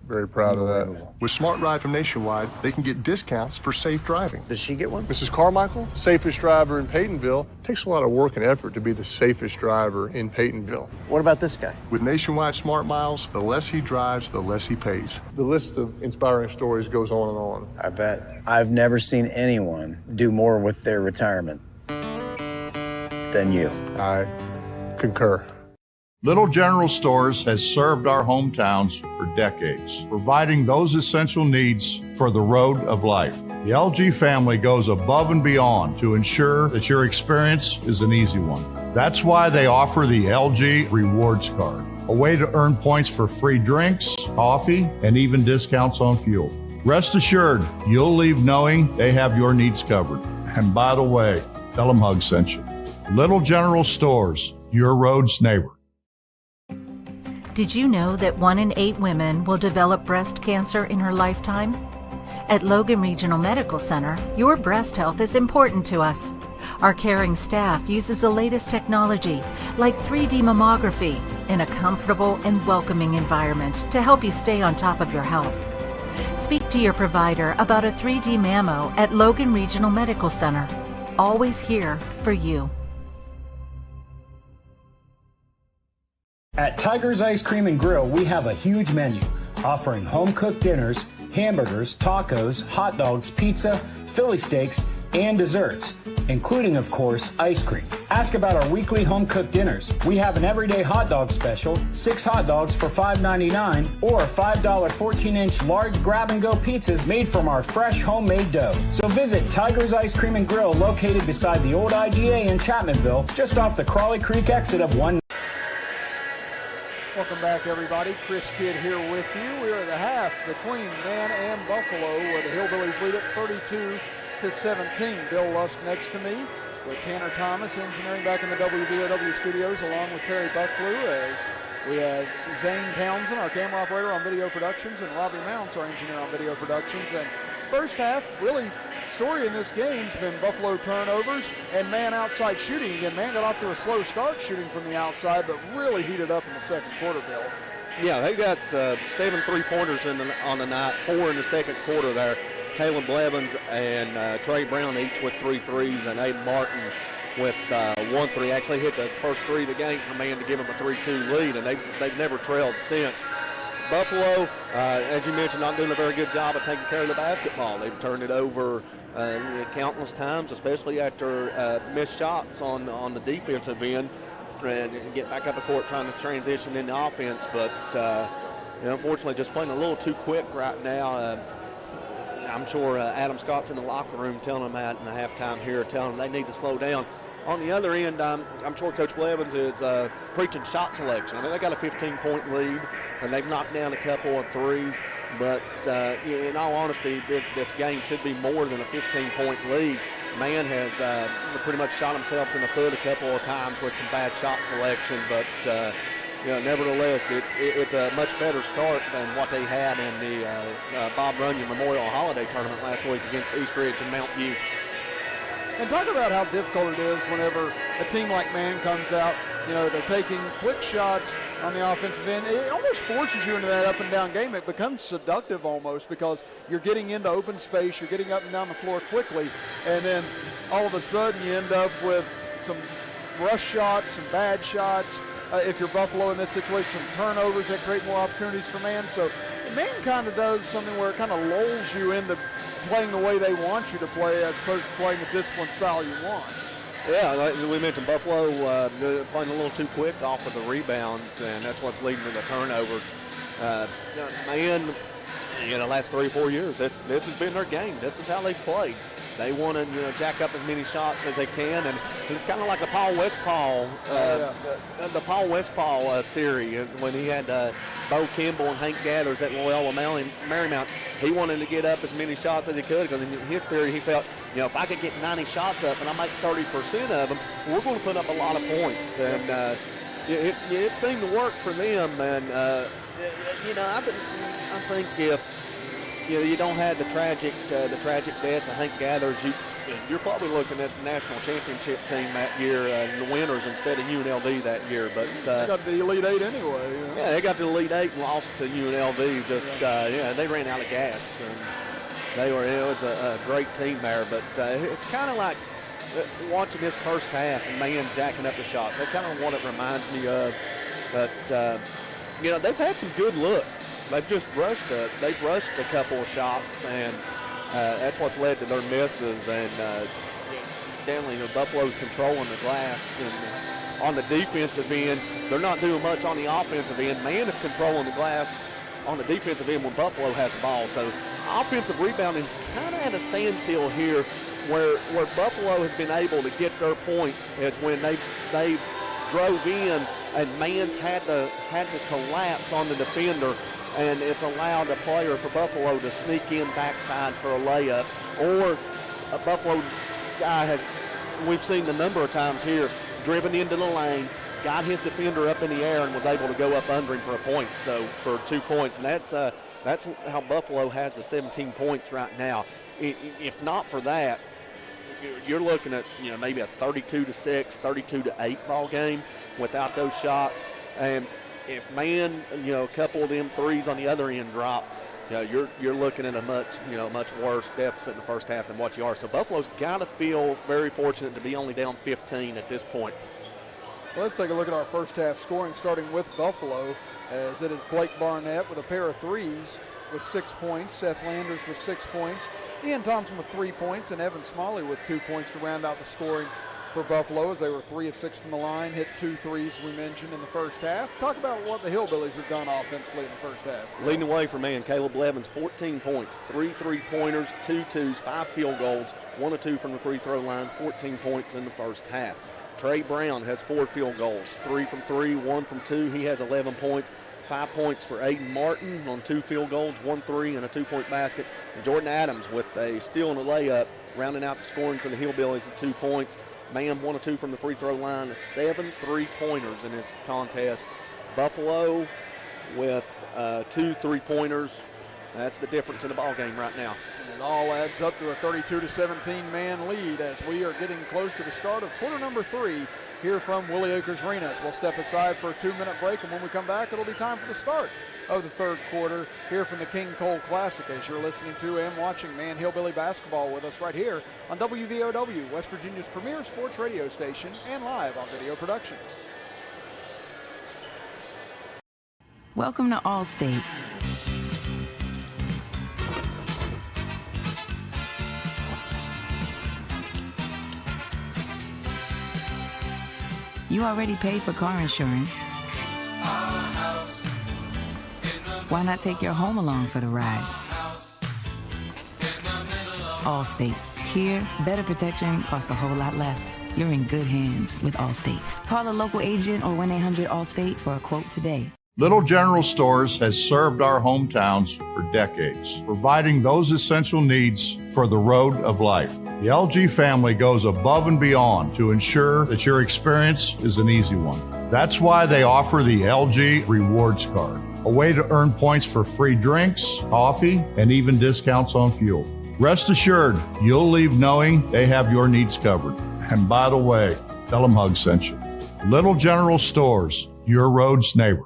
Very proud of that. With Smart Ride from Nationwide, they can get discounts for safe driving. Does she get one? Mrs. Carmichael, safest driver in Peytonville. Takes a lot of work and effort to be the safest driver in Peytonville. What about this guy? With Nationwide Smart Miles, the less he drives, the less he pays. The list of inspiring stories goes on and on. I bet. I've never seen anyone do more with their retirement than you. I concur. Little General Stores has served our hometowns for decades, providing those essential needs for the road of life. The LG family goes above and beyond to ensure that your experience is an easy one. That's why they offer the LG Rewards Card, a way to earn points for free drinks, coffee, and even discounts on fuel. Rest assured, you'll leave knowing they have your needs covered. And by the way, tell them Hug sent you. Little General Stores, your road's neighbor. Did you know that 1 in 8 women will develop breast cancer in her lifetime? At Logan Regional Medical Center, your breast health is important to us. Our caring staff uses the latest technology, like 3D mammography, in a comfortable and welcoming environment to help you stay on top of your health. Speak to your provider about a 3D mammo at Logan Regional Medical Center. Always here for you. At Tiger's Ice Cream and Grill, we have a huge menu offering home-cooked dinners, hamburgers, tacos, hot dogs, pizza, Philly steaks, and desserts, including, of course, ice cream. Ask about our weekly home-cooked dinners. We have an everyday hot dog special, 6 hot dogs for $5.99, or $5 14-inch large grab-and-go pizzas made from our fresh homemade dough. So visit Tiger's Ice Cream and Grill, located beside the old IGA in Chapmanville, just off the Crawley Creek exit of 1. Welcome back, everybody. Chris Kidd here with you. We're at the half between Man and Buffalo, where the Hillbillies lead it 32-17. Bill Lusk next to me with Tanner Thomas, engineering back in the WVOW studios, along with Terry Bucklew, as we have Zane Townsend, our camera operator on video productions, and Robbie Mounts, our engineer on video productions. And first half, really, story in this game has been Buffalo turnovers and Man outside shooting. Again, Man got off to a slow start shooting from the outside, but really heated up in the second quarter, Bill. Yeah, they got 7 3-pointers on the night, 4 in the second quarter there. Caleb Blevins and Trey Brown each with 3 threes, and Aiden Martin with 1 3. Actually hit the first 3 of the game for Man to give them a 3-2 lead, and they've never trailed since. Buffalo, as you mentioned, not doing a very good job of taking care of the basketball. They've turned it over countless times, especially after missed shots on the defensive end, and get back up the court trying to transition into offense. But unfortunately, just playing a little too quick right now. I'm sure Adam Scott's in the locker room telling them that in the halftime here, telling them they need to slow down. On the other end, I'm sure Coach Blevins is preaching shot selection. I mean, they got a 15-point lead, and they've knocked down a couple of threes. But in all honesty, this game should be more than a 15-point lead. Man has pretty much shot himself in the foot a couple of times with some bad shot selection. But nevertheless, it's a much better start than what they had in the Bob Runyon Memorial Holiday Tournament last week against East Ridge and Mount View. And talk about how difficult it is whenever a team like Man comes out. They're taking quick shots on the offensive end. It almost forces you into that up and down game. It becomes seductive almost because you're getting into open space, you're getting up and down the floor quickly, and then all of a sudden you end up with some rush shots, some bad shots. If you're Buffalo in this situation, some turnovers that create more opportunities for Man. So Man kind of does something where it kind of lulls you into playing the way they want you to play as opposed to playing the disciplined style you want. Yeah, like we mentioned, Buffalo playing a little too quick off of the rebounds, and that's what's leading to the turnover. Man, the last 3 or 4 years, this has been their game. This is how they've played. They want to jack up as many shots as they can, and it's kind of like the Paul Westphal, theory when he had Bo Kimball and Hank Gathers at Loyola Marymount. He wanted to get up as many shots as he could because in his theory he felt, if I could get 90 shots up and I make 30% of them, we're going to put up a lot of points. And it seemed to work for them. And I think if you don't have the tragic death of Hank Gathers, you're probably looking at the national championship team that year, the winners instead of UNLV that year. But they got the Elite Eight anyway. Yeah, they got the Elite Eight and lost to UNLV. Just they ran out of gas. And it was a great team there. But it's kind of like watching this first half and Man jacking up the shots. That's kind of what it reminds me of. But they've had some good looks. They've just rushed a couple of shots, and that's what's led to their misses. And definitely, Buffalo's controlling the glass. And on the defensive end, they're not doing much on the offensive end. Man is controlling the glass on the defensive end when Buffalo has the ball. So offensive rebounding is kind of at a standstill here, where Buffalo has been able to get their points is when they drove in and Man's had to collapse on the defender. And it's allowed a player for Buffalo to sneak in backside for a layup. Or a Buffalo guy we've seen the number of times here, driven into the lane, got his defender up in the air and was able to go up under him for a point, so for 2 points. And that's how Buffalo has the 17 points right now. If not for that, you're looking at maybe a 32-6, 32-8 ball game without those shots. And if Man, a couple of them threes on the other end drop, you're looking at a much worse deficit in the first half than what you are. So Buffalo's got to feel very fortunate to be only down 15 at this point. Well, let's take a look at our first half scoring, starting with Buffalo, as it is Blake Barnett with a pair of threes with 6 points, Seth Landers with 6 points, Ian Thompson with 3 points, and Evan Smalley with 2 points to round out the scoring for Buffalo, as they were 3 of 6 from the line, hit 2 threes we mentioned in the first half. Talk about what the Hillbillies have done offensively in the first half. Leading away for Man, Caleb Blevins, 14 points, 3 3-pointers, 2 twos, 5 field goals, 1 of 2 from the free throw line, 14 points in the first half. Trey Brown has 4 field goals, 3 from 3, 1 from 2. He has 11 points. 5 points for Aiden Martin on 2 field goals, 1 3, and a 2-point basket. And Jordan Adams with a steal and a layup, rounding out the scoring for the Hillbillies at 2 points. Man 1 of 2 from the free throw line, 7 3-pointers in this contest. Buffalo with 2 3-pointers. That's the difference in the ball game right now. And it all adds up to a 32-17 Man lead as we are getting close to the start of quarter number 3 here from Willie Acres Arena. We'll step aside for a 2-minute break, and when we come back, it'll be time for the start of the third quarter here from the King Cole Classic, as you're listening to and watching Man Hillbilly basketball with us right here on WVOW, West Virginia's premier sports radio station, and live on video productions. Welcome to Allstate. You already paid for car insurance. Why not take your home along for the ride? Allstate. Here, better protection costs a whole lot less. You're in good hands with Allstate. Call a local agent or 1-800-ALLSTATE for a quote today. Little General Stores has served our hometowns for decades, providing those essential needs for the road of life. The LG family goes above and beyond to ensure that your experience is an easy one. That's why they offer the LG Rewards Card, a way to earn points for free drinks, coffee, and even discounts on fuel. Rest assured, you'll leave knowing they have your needs covered. And by the way, tell them Hug sent you. Little General Stores, your road's neighbor.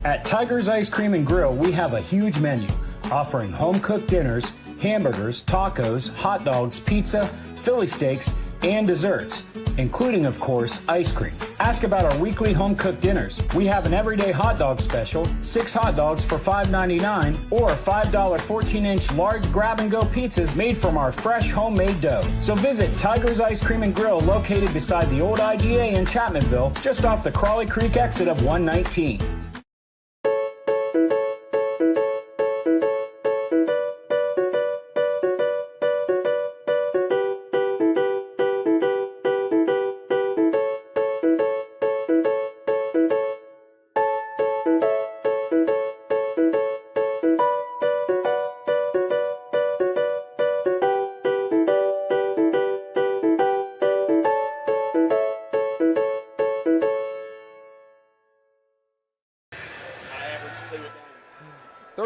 At Tiger's Ice Cream and Grill, we have a huge menu offering home-cooked dinners, hamburgers, tacos, hot dogs, pizza, Philly steaks, and desserts, including, of course, ice cream. Ask about our weekly home-cooked dinners. We have an everyday hot dog special, 6 hot dogs for $5.99, or $5 14-inch large grab-and-go pizzas made from our fresh homemade dough. So visit Tiger's Ice Cream and Grill, located beside the old IGA in Chapmanville, just off the Crawley Creek exit of 119.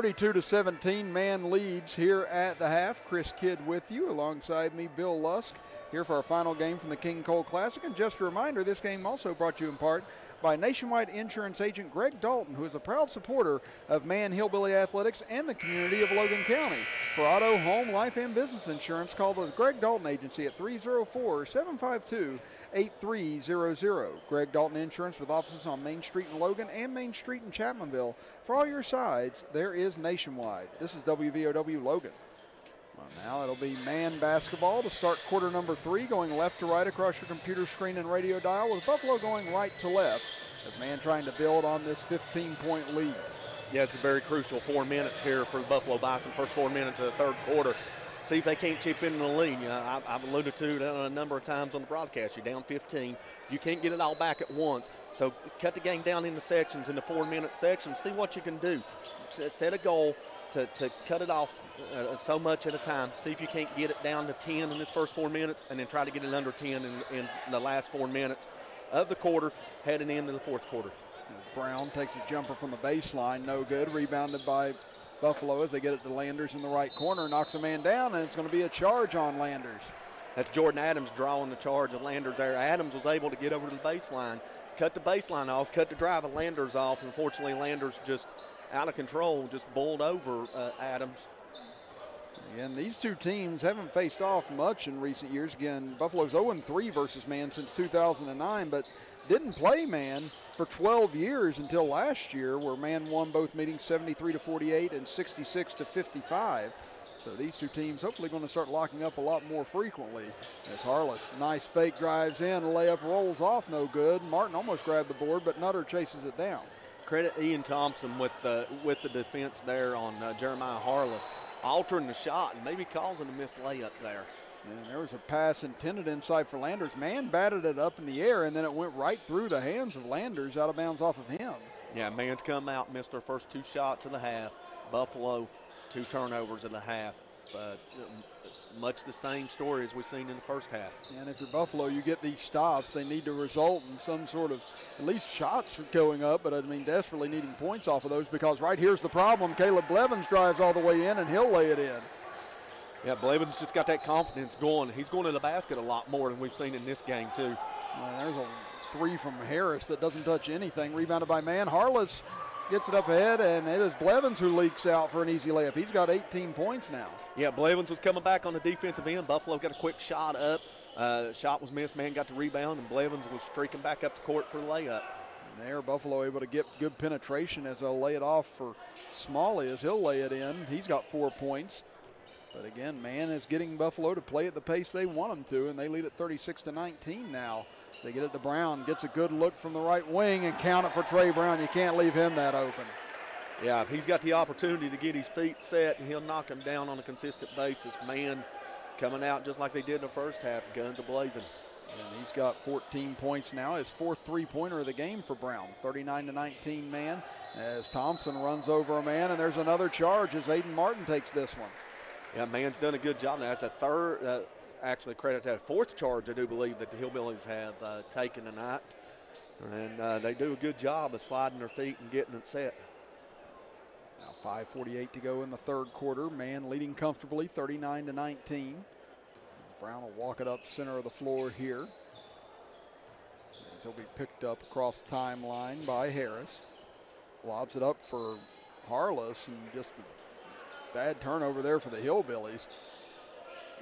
to 32-17, man leads here at the half. Chris Kidd with you, alongside me, Bill Lusk, here for our final game from the King Cole Classic. And just a reminder, this game also brought to you in part by Nationwide Insurance agent Greg Dalton, who is a proud supporter of Man Hillbilly Athletics and the community of Logan County. For auto, home, life, and business insurance, call the Greg Dalton Agency at 304-752-8300. Greg Dalton Insurance, with offices on Main Street in Logan and Main Street in Chapmanville. For all your sides, there is Nationwide. This is WVOW Logan. Well, now it'll be man basketball to start quarter number 3, going left to right across your computer screen and radio dial, with Buffalo going right to left, as man trying to build on this 15-point lead. Yeah, it's a very crucial 4 minutes here for the Buffalo Bison, first 4 minutes of the third quarter. See if they can't chip in the lead. You know, I've alluded to it a number of times on the broadcast. You're down 15. You can't get it all back at once. So cut the game down into sections, into 4-minute sections. See what you can do. Set a goal to cut it off so much at a time. See if you can't get it down to 10 in this first 4 minutes, and then try to get it under 10 in the last 4 minutes of the quarter, heading into the fourth quarter. As Brown takes a jumper from the baseline, no good. Rebounded by Buffalo as they get it to Landers in the right corner, knocks a man down, and it's going to be a charge on Landers. That's Jordan Adams drawing the charge of Landers there. Adams was able to get over to the baseline, cut the baseline off, cut the drive of Landers off. Unfortunately, Landers just out of control, just bowled over Adams. And these two teams haven't faced off much in recent years. Again, Buffalo's 0-3 versus man since 2009, but didn't play man for 12 years until last year, where man won both meetings 73-48 and 66-55. So these two teams hopefully going to start locking up a lot more frequently. As Harless, nice fake, drives in, layup rolls off, no good. Martin almost grabbed the board, but Nutter chases it down. Credit Ian Thompson with the defense there on Jeremiah Harless, altering the shot and maybe causing a missed layup there. And there was a pass intended inside for Landers. Man batted it up in the air, and then it went right through the hands of Landers, out of bounds off of him. Yeah, man's come out, missed their first 2 shots of the half. Buffalo, 2 turnovers of the half. Much the same story as we've seen in the first half. And if you're Buffalo, you get these stops, they need to result in some sort of, at least shots going up, but I mean desperately needing points off of those, because right here's the problem. Caleb Blevins drives all the way in, and he'll lay it in. Yeah, Blevins just got that confidence going. He's going to the basket a lot more than we've seen in this game, too. There's a 3 from Harris that doesn't touch anything. Rebounded by man. Harless gets it up ahead, and it is Blevins who leaks out for an easy layup. He's got 18 points now. Yeah, Blevins was coming back on the defensive end. Buffalo got a quick shot up. Shot was missed. Man got the rebound, and Blevins was streaking back up the court for the layup. There, Buffalo able to get good penetration as they'll lay it off for Smalley as he'll lay it in. He's got 4 points. But again, Man is getting Buffalo to play at the pace they want them to, and they lead at 36-19 now. They get it to Brown, gets a good look from the right wing, and count it for Trey Brown. You can't leave him that open. Yeah, if he's got the opportunity to get his feet set, he'll knock him down on a consistent basis. Man coming out just like they did in the first half, guns a-blazing. And he's got 14 points now, his fourth three-pointer of the game for Brown. 39-19 Man as Thompson runs over a man, and there's another charge as Aiden Martin takes this one. Yeah, Man's done a good job. Now, that's a third, actually credit that fourth charge, I do believe, that the Hillbillies have taken tonight. And they do a good job of sliding their feet and getting it set. Now 5:48 to go in the third quarter. Man leading comfortably, 39-19. Brown will walk it up center of the floor here. As he'll be picked up across the timeline by Harris. Lobs it up for Harless, and just a bad turnover there for the Hillbillies.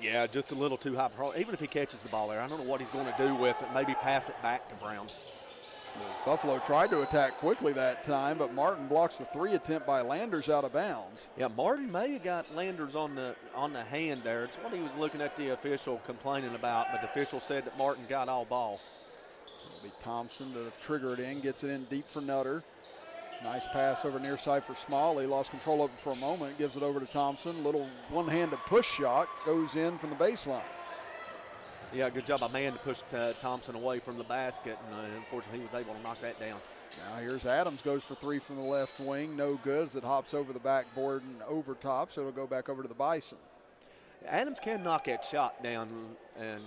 Yeah, just a little too high. Even if he catches the ball there, I don't know what he's going to do with it. Maybe pass it back to Brown. So Buffalo tried to attack quickly that time, but Martin blocks the three attempt by Landers out of bounds. Yeah, Martin may have got Landers on the hand there. It's what he was looking at the official complaining about, but the official said that Martin got all ball. It'll be Thompson to trigger it in, gets it in deep for Nutter. Nice pass over near side for Smalley. Lost control of it for a moment. Gives it over to Thompson. Little one-handed push shot goes in from the baseline. Yeah, good job by Man to push Thompson away from the basket, and unfortunately he was able to knock that down. Now here's Adams, goes for three from the left wing. No good as it hops over the backboard and over top, so it'll go back over to the Bison. Adams can knock that shot down, and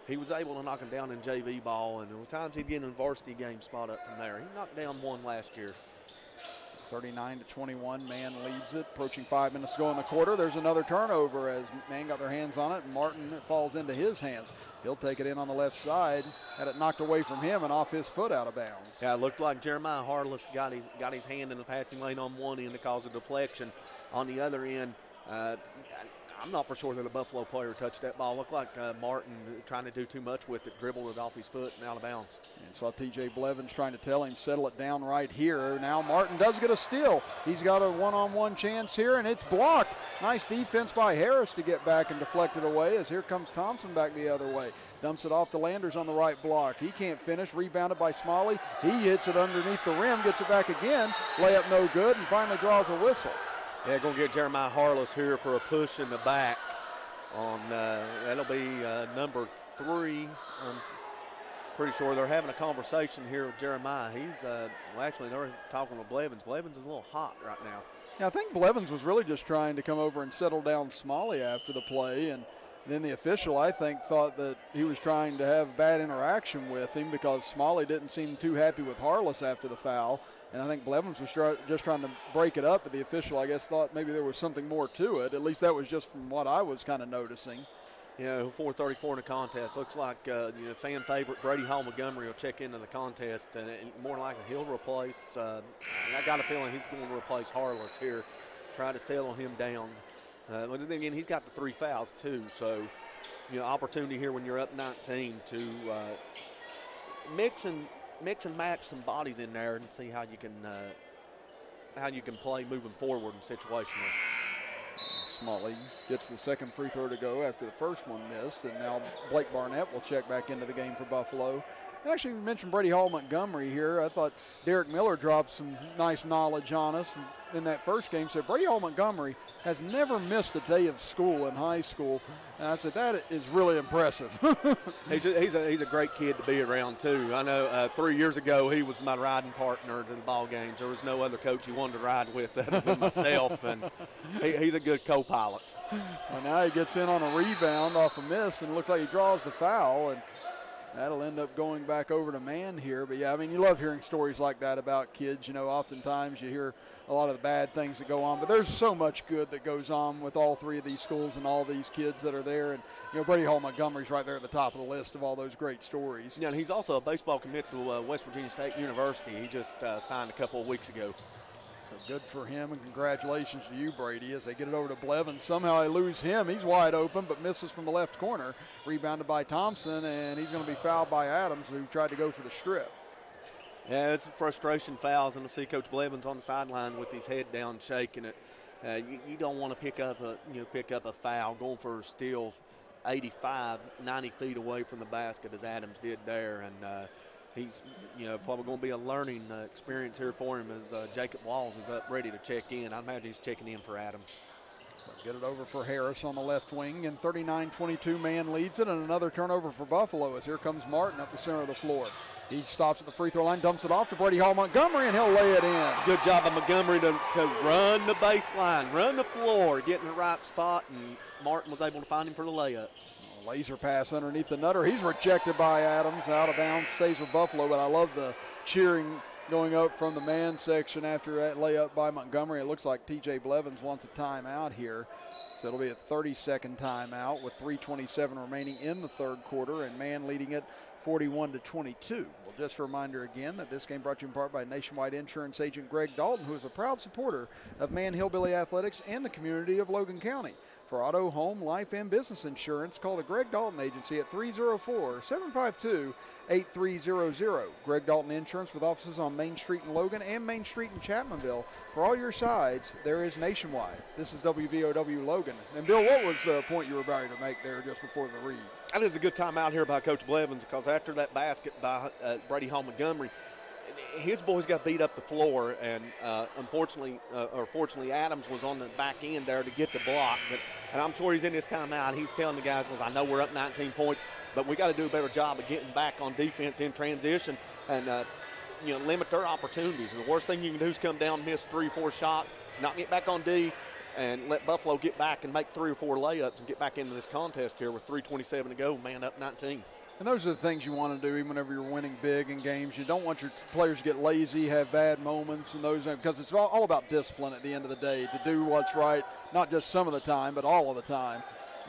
he was able to knock him down in JV ball, and there were times he'd get in a varsity game spot up from there. He knocked down one last year. 39-21, Man leads it. Approaching 5 minutes to go in the quarter. There's another turnover as Man got their hands on it, and Martin, it falls into his hands. He'll take it in on the left side. Had it knocked away from him and off his foot out of bounds. Yeah, it looked like Jeremiah Harless got his hand in the passing lane on one end to cause a deflection. On the other end, I'm not for sure that a Buffalo player touched that ball. Looked like Martin trying to do too much with it, dribbled it off his foot and out of bounds. And saw TJ Blevins trying to tell him, settle it down right here. Now Martin does get a steal. He's got a one-on-one chance here, and it's blocked. Nice defense by Harris to get back and deflect it away as here comes Thompson back the other way. Dumps it off to Landers on the right block. He can't finish. Rebounded by Smalley. He hits it underneath the rim, gets it back again. Layup no good, and finally draws a whistle. Yeah, going to get Jeremiah Harless here for a push in the back on, that'll be number 3. I'm pretty sure they're having a conversation here with Jeremiah. He's, actually they're talking with Blevins. Blevins is a little hot right now. Yeah, I think Blevins was really just trying to come over and settle down Smalley after the play, and then the official, I think, thought that he was trying to have bad interaction with him because Smalley didn't seem too happy with Harless after the foul. And I think Blevins was just trying to break it up, but the official, I guess, thought maybe there was something more to it. At least that was just from what I was kind of noticing. Yeah, 4:34 in the contest. Looks like fan favorite Brady Hall Montgomery will check into the contest, and more likely he'll replace. I got a feeling he's going to replace Harless here, try to settle him down. But then again, he's got the 3 fouls too, so opportunity here when you're up 19 to mix and match some bodies in there and see how you can play moving forward in situational. Smalley gets the second free throw to go after the first one missed, and now Blake Barnett will check back into the game for Buffalo. And actually, we mentioned Brady Hall Montgomery here. I thought Derek Miller dropped some nice knowledge on us in that first game. So Brady Hall Montgomery has never missed a day of school in high school. And I said, that is really impressive. he's a great kid to be around, too. I know 3 years ago he was my riding partner to the ball games. There was no other coach he wanted to ride with other than myself, and he's a good co-pilot. Well, now he gets in on a rebound off a miss, and it looks like he draws the foul, and that'll end up going back over to Man here. But, yeah, I mean, you love hearing stories like that about kids. Oftentimes you hear a lot of the bad things that go on. But there's so much good that goes on with all 3 of these schools and all these kids that are there. And, Brady Hall Montgomery's right there at the top of the list of all those great stories. Yeah, and he's also a baseball commit to West Virginia State University. He just signed a couple of weeks ago. So good for him, and congratulations to you, Brady, as they get it over to Blevins. Somehow they lose him. He's wide open, but misses from the left corner. Rebounded by Thompson, and he's going to be fouled by Adams, who tried to go for the strip. Yeah, it's frustration fouls, and I see Coach Blevins on the sideline with his head down, shaking it. You don't want to pick up a foul going for a steal 85, 90 feet away from the basket as Adams did there, and he's probably going to be a learning experience here for him as Jacob Walls is up ready to check in. I imagine he's checking in for Adams. Get it over for Harris on the left wing, and 39-22 man leads it, and another turnover for Buffalo as here comes Martin up the center of the floor. He stops at the free throw line, dumps it off to Brady Hall Montgomery, and he'll lay it in. Good job by Montgomery to run the baseline, run the floor, get in the right spot, and Martin was able to find him for the layup. Laser pass underneath the nutter. He's rejected by Adams, out of bounds, stays with Buffalo, but I love the cheering going up from the man section after that layup by Montgomery. It looks like T.J. Blevins wants a timeout here. So it'll be a 30-second timeout with 3:27 remaining in the third quarter, and man leading it 41-22. Well, just a reminder again that this game brought to you in part by Nationwide Insurance agent Greg Dalton, who is a proud supporter of Man Hillbilly Athletics and the community of Logan County. For auto, home, life, and business insurance, call the Greg Dalton Agency at 304-752-8300. Greg Dalton Insurance with offices on Main Street in Logan and Main Street in Chapmanville. For all your sides, there is Nationwide. This is WVOW Logan. And, Bill, what was the point you were about to make there just before the read? That is a good time out here by Coach Blevins, because after that basket by Brady Hall Montgomery, his boys got beat up the floor, and fortunately, Adams was on the back end there to get the block. And I'm sure he's in his timeout. He's telling the guys, I know we're up 19 points, but we got to do a better job of getting back on defense in transition and limit their opportunities. And the worst thing you can do is come down, miss 3 or 4 shots, not get back on D, and let Buffalo get back and make 3 or 4 layups and get back into this contest here with 3:27 to go, man up 19. And those are the things you want to do even whenever you're winning big in games. You don't want your players to get lazy, have bad moments, and those, because it's all about discipline at the end of the day, to do what's right, not just some of the time, but all of the time.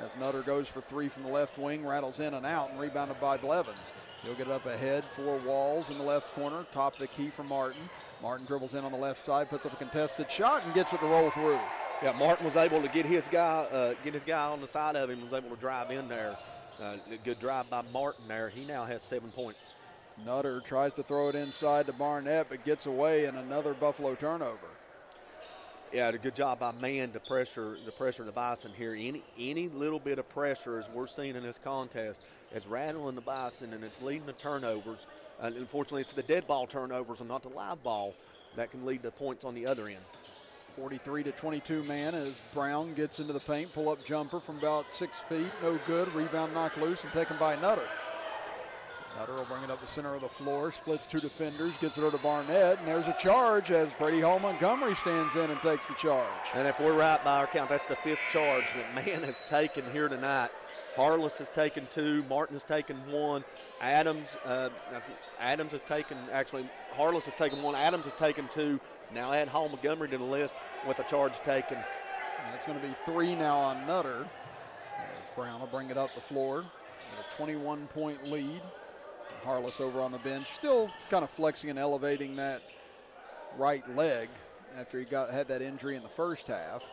As Nutter goes for 3 from the left wing, rattles in and out, and rebounded by Blevins. He'll get up ahead for Walls in the left corner, top of the key for Martin. Martin dribbles in on the left side, puts up a contested shot, and gets it to roll through. Yeah, Martin was able to get his guy on the side of him, was able to drive in there. A good drive by Martin there. He now has 7 points. Nutter tries to throw it inside to Barnett, but gets away, and another Buffalo turnover. Yeah, a good job by man to pressure the Bison here. Any little bit of pressure, as we're seeing in this contest, is rattling the Bison, and it's leading to turnovers. And unfortunately, it's the dead ball turnovers and not the live ball that can lead to points on the other end. 43-22 man as Brown gets into the paint. Pull-up jumper from about 6 feet. No good. Rebound knocked loose and taken by Nutter. Nutter will bring it up the center of the floor. Splits 2 defenders. Gets it over to Barnett. And there's a charge as Brady Hall Montgomery stands in and takes the charge. And if we're right by our count, that's the 5th charge that man has taken here tonight. Harless has taken 2. Martin has taken 1. Adams has taken, actually, Harless has taken 1. Adams has taken 2. Now add Hall Montgomery to the list with a charge taken. And it's going to be 3 now on Nutter. As Brown will bring it up the floor. A 21-point lead. Harless over on the bench, still kind of flexing and elevating that right leg after he had that injury in the first half.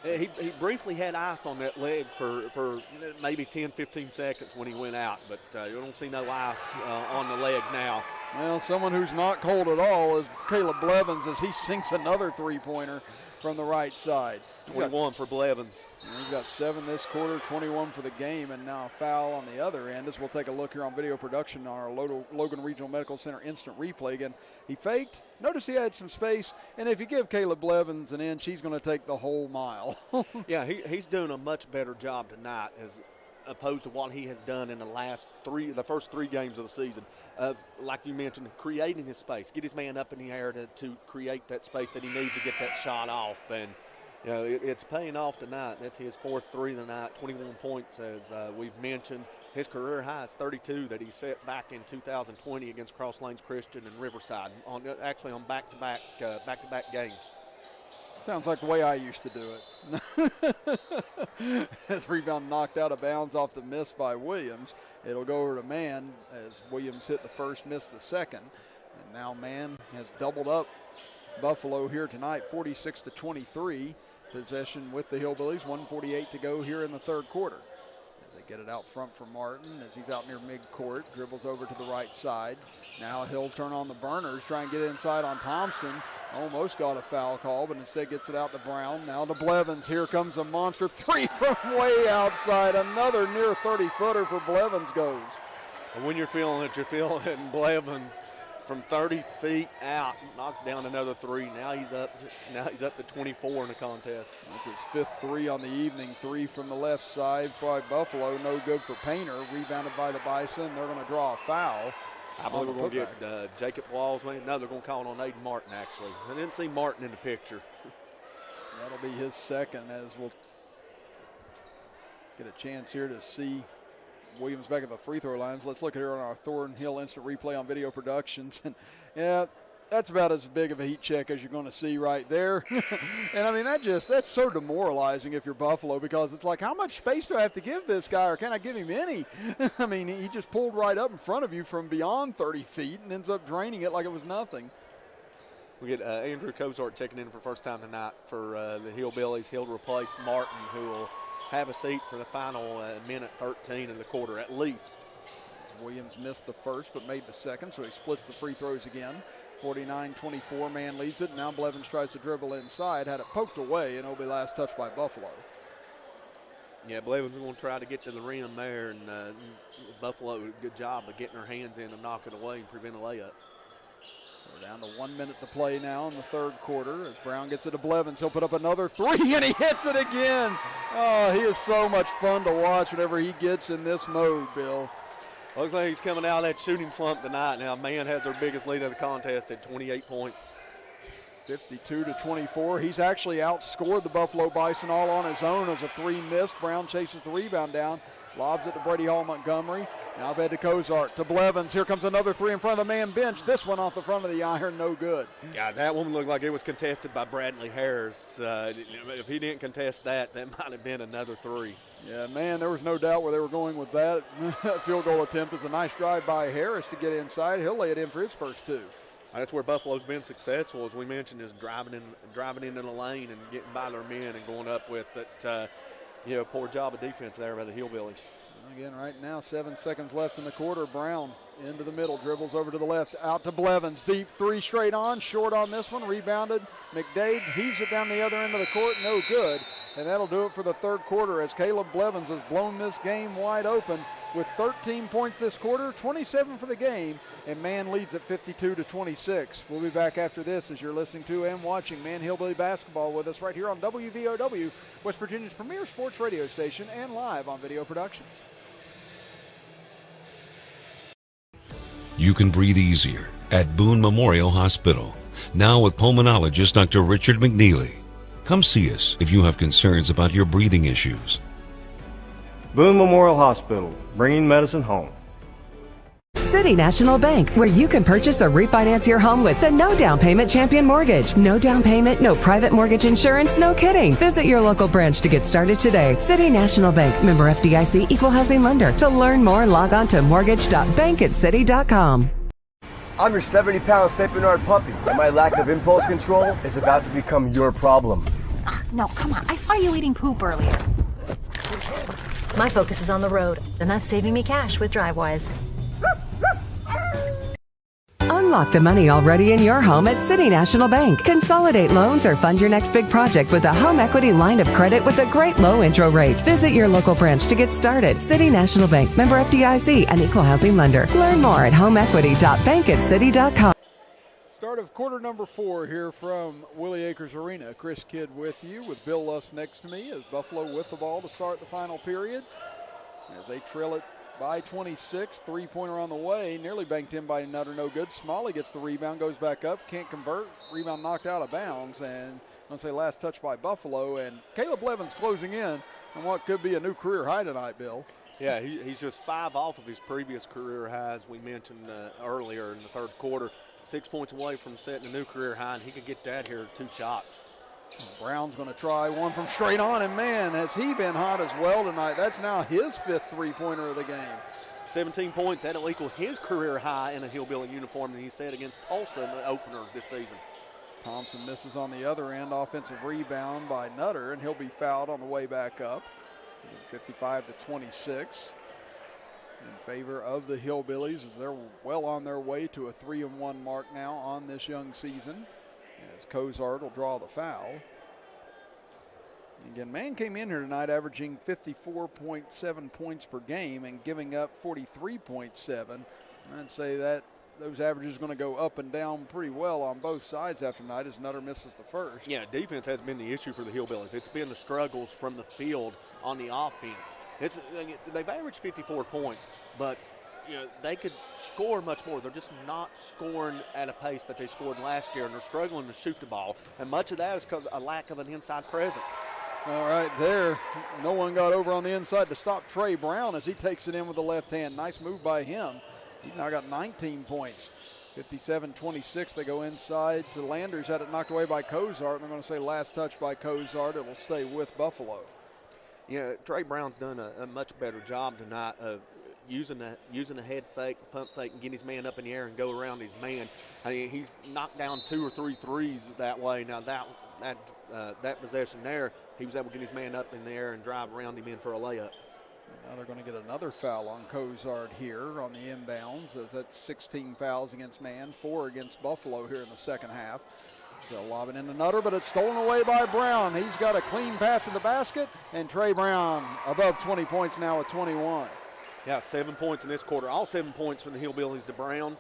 He briefly had ice on that leg for maybe 10, 15 seconds when he went out, but you don't see no ice on the leg now. Well, someone who's not cold at all is Caleb Blevins as he sinks another three-pointer from the right side. 21 for Blevins. He's got 7 this quarter, 21 for the game, and now a foul on the other end as we'll take a look here on video production on our Logan Regional Medical Center instant replay. Again, he faked. Notice he had some space, and if you give Caleb Blevins an inch, he's going to take the whole mile. Yeah, he's doing a much better job tonight as opposed to what he has done in the first 3 games of the season of, like you mentioned, creating his space, get his man up in the air to create that space that he needs to get that shot off. And it's paying off tonight. That's his 4th 3 of the night, 21 points, as we've mentioned. His career high is 32 that he set back in 2020 against Cross Lanes Christian and Riverside, on back-to-back games. Sounds like the way I used to do it. As rebound knocked out of bounds off the miss by Williams. It'll go over to Mann as Williams hit the first, missed the second. And now Mann has doubled up Buffalo here tonight, 46-23. Possession with the Hillbillies, 1:48 to go here in the third quarter. As they Get it out front for Martin as he's out near midcourt. Dribbles over to the right side. Now he'll turn on the burners, try and get inside on Thompson. Almost got a foul call, but instead gets it out to Brown. Now to Blevins. Here comes a monster three from way outside. Another near 30-footer for Blevins goes. And when you're feeling it, you're feeling it. And Blevins from 30 feet out knocks down another three. Now he's up to 24 in the contest. That's his fifth three on the evening. Three from the left side for Buffalo. No good for Painter. Rebounded by the Bison. They're going to draw a foul. I believe we're going to get Jacob Walls. No, they're going to call it on Aiden Martin, actually. I didn't see Martin in the picture. That'll be his second, as we'll get a chance here to see Williams back at the free throw lines. Let's look at here on our Thornhill Instant Replay on Video Productions. And yeah, that's about as big of a heat check as you're going to see right there. And I mean, that's so demoralizing if you're Buffalo, because it's like, how much space do I have to give this guy, or can I give him any? I mean, he just pulled right up in front of you from beyond 30 feet and ends up draining it like it was nothing. We get Andrew Kozart checking in for the first time tonight for the Hillbillies. He'll replace Martin, who will have a seat for the final minute 13 of the quarter at least. Williams missed the first but made the second, so he splits the free throws again. 49-24, man leads it. Now Blevins tries to dribble inside, had it poked away, and it'll be last touch by Buffalo. Yeah, Blevins is going to try to get to the rim there, and Buffalo, good job of getting their hands in and knock it away and prevent a layup. We're down to 1 minute to play now in the third quarter as Brown gets it to Blevins. He'll put up another three, and he hits it again. Oh, he is so much fun to watch whenever he gets in this mode, Bill. Looks like he's coming out of that shooting slump tonight. Now, man has their biggest lead of the contest at 28 points. 52-24. He's actually outscored the Buffalo Bison all on his own as a three missed. Brown chases the rebound down, lobs it to Brady Hall Montgomery. Now back to Kozart, to Blevins. Here comes another three in front of the man bench. This one off the front of the iron, no good. Yeah, that one looked like it was contested by Bradley Harris. If he didn't contest that, that might have been another three. Yeah, man, there was no doubt where they were going with that. Field goal attempt is a nice drive by Harris to get inside. He'll lay it in for his first two. That's where Buffalo's been successful, as we mentioned, is driving into the lane and getting by their men and going up with it. Poor job of defense there by the Hillbillies. Again, right now, 7 seconds left in the quarter. Brown into the middle, dribbles over to the left, out to Blevins. Deep three straight on, short on this one, rebounded. McDade heaves it down the other end of the court, no good. And that'll do it for the third quarter as Caleb Blevins has blown this game wide open with 13 points this quarter, 27 for the game, and Man leads at 52-26. We'll be back after this as you're listening to and watching Man Hillbilly Basketball with us right here on WVOW, West Virginia's premier sports radio station, and live on Video Productions. You can breathe easier at Boone Memorial Hospital, now with pulmonologist Dr. Richard McNeely. Come see us if you have concerns about your breathing issues. Boone Memorial Hospital, bringing medicine home. City National Bank, where you can purchase or refinance your home with the no down payment Champion Mortgage. No down payment, no private mortgage insurance, no kidding. Visit your local branch to get started today. City National Bank, member FDIC, equal housing lender. To learn more, log on to mortgage.bankatcity.com. I'm your 70-pound St. Bernard puppy, and my lack of impulse control is about to become your problem. No, come on. I saw you eating poop earlier. My focus is on the road, and that's saving me cash with DriveWise. Unlock the money already in your home at City National Bank. Consolidate loans or fund your next big project with a home equity line of credit with a great low intro rate. Visit your local branch to get started. City National Bank, member FDIC, an equal housing lender. Learn more at homeequity.bankatcity.com. Start of quarter number 4 here from Willie Acres Arena. Chris Kidd with you, with Bill Luss next to me, as Buffalo with the ball to start the final period. As they trail it by 26, three-pointer on the way, nearly banked in by Nutter, no good. Smalley gets the rebound, goes back up, can't convert. Rebound knocked out of bounds, and I'm going to say last touch by Buffalo. And Caleb Blevins closing in on what could be a new career high tonight, Bill. Yeah, he's just 5 off of his previous career high, as we mentioned earlier in the third quarter. 6 points away from setting a new career high, and he could get that here 2 shots. Brown's going to try one from straight on, and man, has he been hot as well tonight. That's now his 5th three-pointer of the game. 17 points, that'll equal his career high in a Hillbilly uniform that he set against Tulsa in the opener this season. Thompson misses on the other end, offensive rebound by Nutter, and he'll be fouled on the way back up. 55-26 in favor of the Hillbillies as they're well on their way to a 3-1 mark now on this young season. As Kozart will draw the foul. Again, man came in here tonight averaging 54.7 points per game and giving up 43.7. I'd say that those averages are going to go up and down pretty well on both sides after tonight as Nutter misses the first. Yeah, defense has been the issue for the Hillbillies. It's been the struggles from the field on the offense. They've averaged 54 points, but they could score much more. They're just not scoring at a pace that they scored last year, and they're struggling to shoot the ball. And much of that is because of a lack of an inside presence. All right, there. No one got over on the inside to stop Trey Brown as he takes it in with the left hand. Nice move by him. He's now got 19 points. 57-26. They go inside to Landers. Had it knocked away by Kozart. And I'm going to say last touch by Kozart. It will stay with Buffalo. Yeah, Trey Brown's done a much better job tonight of using the head fake, pump fake, and getting his man up in the air and go around his man. I mean, he's knocked down 2 or 3 threes that way. Now that possession there, he was able to get his man up in the air and drive around him in for a layup. Now they're going to get another foul on Kozart here on the inbounds. That's 16 fouls against man, 4 against Buffalo here in the second half. They'll lob it into Nutter, but it's stolen away by Brown. He's got a clean path to the basket, and Trey Brown above 20 points now at 21. Yeah, 7 points in this quarter. All 7 points from the Hillbillies to Brown.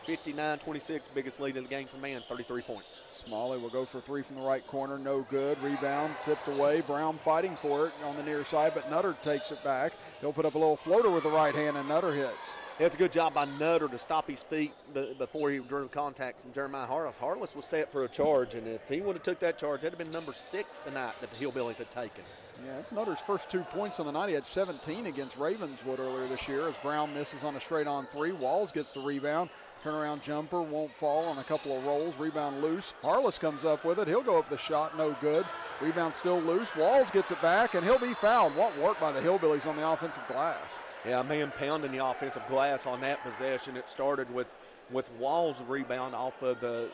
59-26, biggest lead in the game for man, 33 points. Smalley will go for 3 from the right corner, no good. Rebound tipped away. Brown fighting for it on the near side, but Nutter takes it back. He'll put up a little floater with the right hand, and Nutter hits. Yeah, it's a good job by Nutter to stop his feet before he drew contact from Jeremiah Harless. Harless was set for a charge, and if he would have took that charge, that would have been number 6 tonight that the Hillbillies had taken. Yeah, it's Nutter's first 2 points on the night. He had 17 against Ravenswood earlier this year as Brown misses on a straight-on 3. Walls gets the rebound. Turnaround jumper, won't fall on a couple of rolls. Rebound loose. Harless comes up with it. He'll go up the shot, no good. Rebound still loose. Walls gets it back, and he'll be fouled. What work by the Hillbillies on the offensive glass. Yeah, a man pounding the offensive glass on that possession. It started with Walls' rebound off of the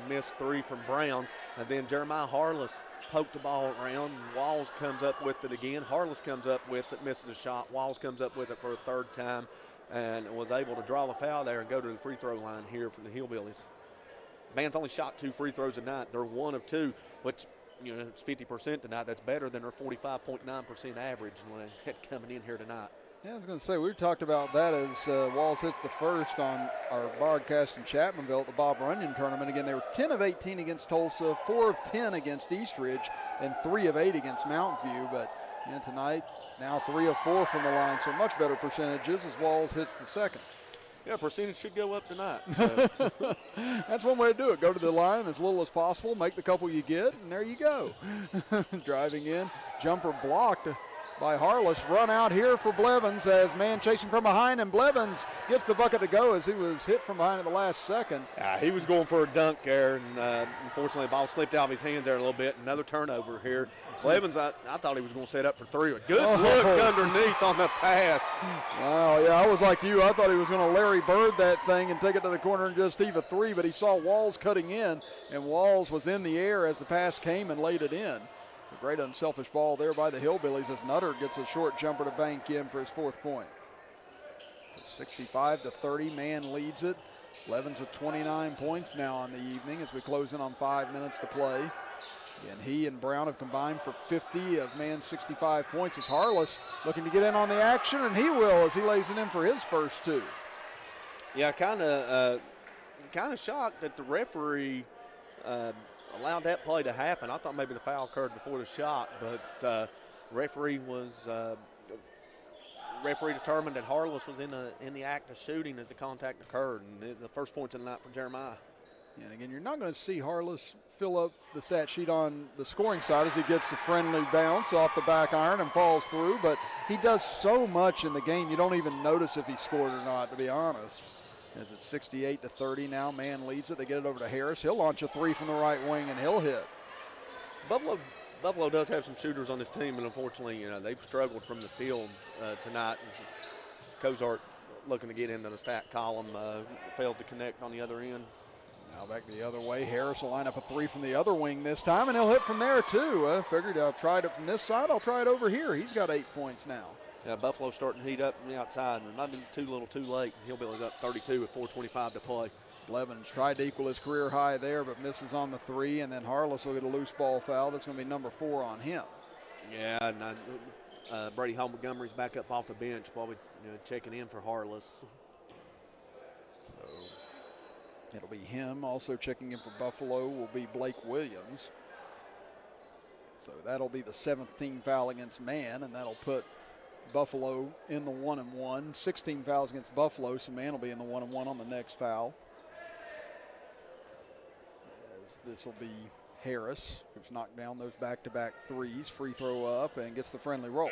missed 3 from Brown, and then Jeremiah Harless poked the ball around. Walls comes up with it again. Harless comes up with it, misses a shot. Walls comes up with it for a 3rd time, and was able to draw the foul there and go to the free throw line here for the Hillbillies. Man's only shot 2 free throws tonight. They're 1 of 2, which it's 50% tonight. That's better than their 45.9% average when they had coming in here tonight. Yeah, I was going to say, we talked about that as Walls hits the first on our broadcast in Chapmanville at the Bob Runyon tournament. Again, they were 10 of 18 against Tulsa, 4 of 10 against Eastridge, and 3 of 8 against Mountain View. But tonight, now 3 of 4 from the line, so much better percentages as Walls hits the second. Yeah, percentage should go up tonight. So. That's one way to do it. Go to the line as little as possible, make the couple you get, and there you go. Driving in, jumper blocked by Harless. Run out here for Blevins as man chasing from behind, and Blevins gets the bucket to go as he was hit from behind at the last second. He was going for a dunk there, and unfortunately the ball slipped out of his hands there a little bit. Another turnover here. Blevins, I thought he was going to set up for 3. A good look underneath on the pass. Wow, yeah, I was like you. I thought he was going to Larry Bird that thing and take it to the corner and just heave a 3, but he saw Walls cutting in, and Walls was in the air as the pass came and laid it in. A great unselfish ball there by the Hillbillies as Nutter gets a short jumper to bank in for his 4th point. 65-30, man leads it. Blevins with 29 points now on the evening as we close in on 5 minutes to play. And he and Brown have combined for 50 of man's 65 points as Harless looking to get in on the action, and he will as he lays it in for his first 2. Yeah, kind of shocked that the referee allowed that play to happen. I thought maybe the foul occurred before the shot, but referee determined that Harless was in the act of shooting as the contact occurred, and the first points of the night for Jeremiah. And again, you're not going to see Harless fill up the stat sheet on the scoring side as he gets the friendly bounce off the back iron and falls through, but he does so much in the game you don't even notice if he scored or not, to be honest. As it's 68-30 now, man leads it. They get it over to Harris. He'll launch a 3 from the right wing, and he'll hit. Buffalo does have some shooters on this team, and unfortunately, they've struggled from the field tonight. Kozart looking to get into the stat column, failed to connect on the other end. Now back the other way. Harris will line up a three from the other wing this time, and he'll hit from there too. Figured I'll try it from this side. I'll try it over here. He's got 8 points now. Yeah, Buffalo starting to heat up from the outside. It might have been too little too late. Hillbillies up 32 with 4:25 to play. Blevins tried to equal his career high there, but misses on the three, and then Harless will get a loose ball foul. That's going to be number 4 on him. Yeah, and Brady Hall Montgomery's back up off the bench, probably checking in for Harless. So it'll be him. Also checking in for Buffalo will be Blake Williams. So that'll be the 7th team foul against Man, and that'll put Buffalo in the 1-1. 16 fouls against Buffalo, so Man will be in the 1-1 on the next foul. As this will be Harris, who's knocked down those back-to-back threes. Free throw up and gets the friendly roll.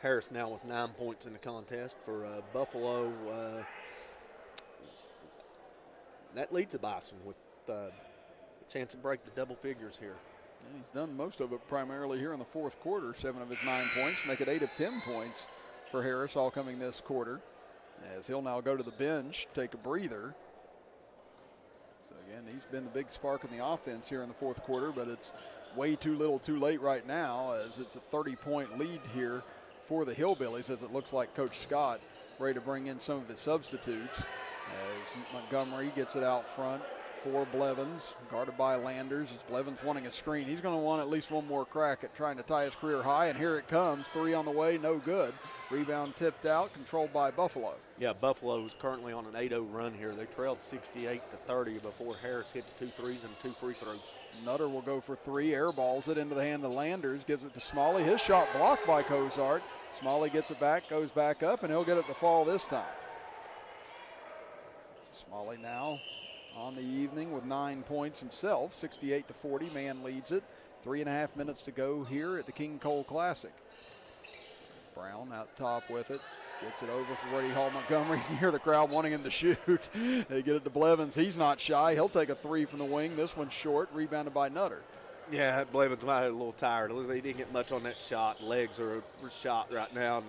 Harris now with 9 points in the contest for Buffalo. That leads the Bison with a chance to break the double figures here. And he's done most of it primarily here in the fourth quarter. 7 of his 9 points, make it 8 of 10 points for Harris, all coming this quarter. As he'll now go to the bench, take a breather. So again, he's been the big spark in the offense here in the fourth quarter, but it's way too little too late right now, as it's a 30-point lead here for the Hillbillies, as it looks like Coach Scott ready to bring in some of his substitutes. As Montgomery gets it out front for Blevins, guarded by Landers. As Blevins wanting a screen, he's going to want at least one more crack at trying to tie his career high, and here it comes. 3 on the way, no good. Rebound tipped out, controlled by Buffalo. Yeah, Buffalo is currently on an 8-0 run here. They trailed 68-30 before Harris hit the 2 threes and 2 free throws. Nutter will go for 3, airballs it into the hand of Landers, gives it to Smalley. His shot blocked by Kozart. Smalley gets it back, goes back up, and he'll get it to fall this time. Smalley now on the evening with 9 points himself, 68-40. Man leads it. 3.5 minutes to go here at the King Cole Classic. Brown out top with it. Gets it over for Brady Hall Montgomery. You hear the crowd wanting him to shoot. They get it to Blevins. He's not shy. He'll take a 3 from the wing. This one's short, rebounded by Nutter. Yeah, Blevins might have a little tired. He didn't get much on that shot. Legs are shot right now. And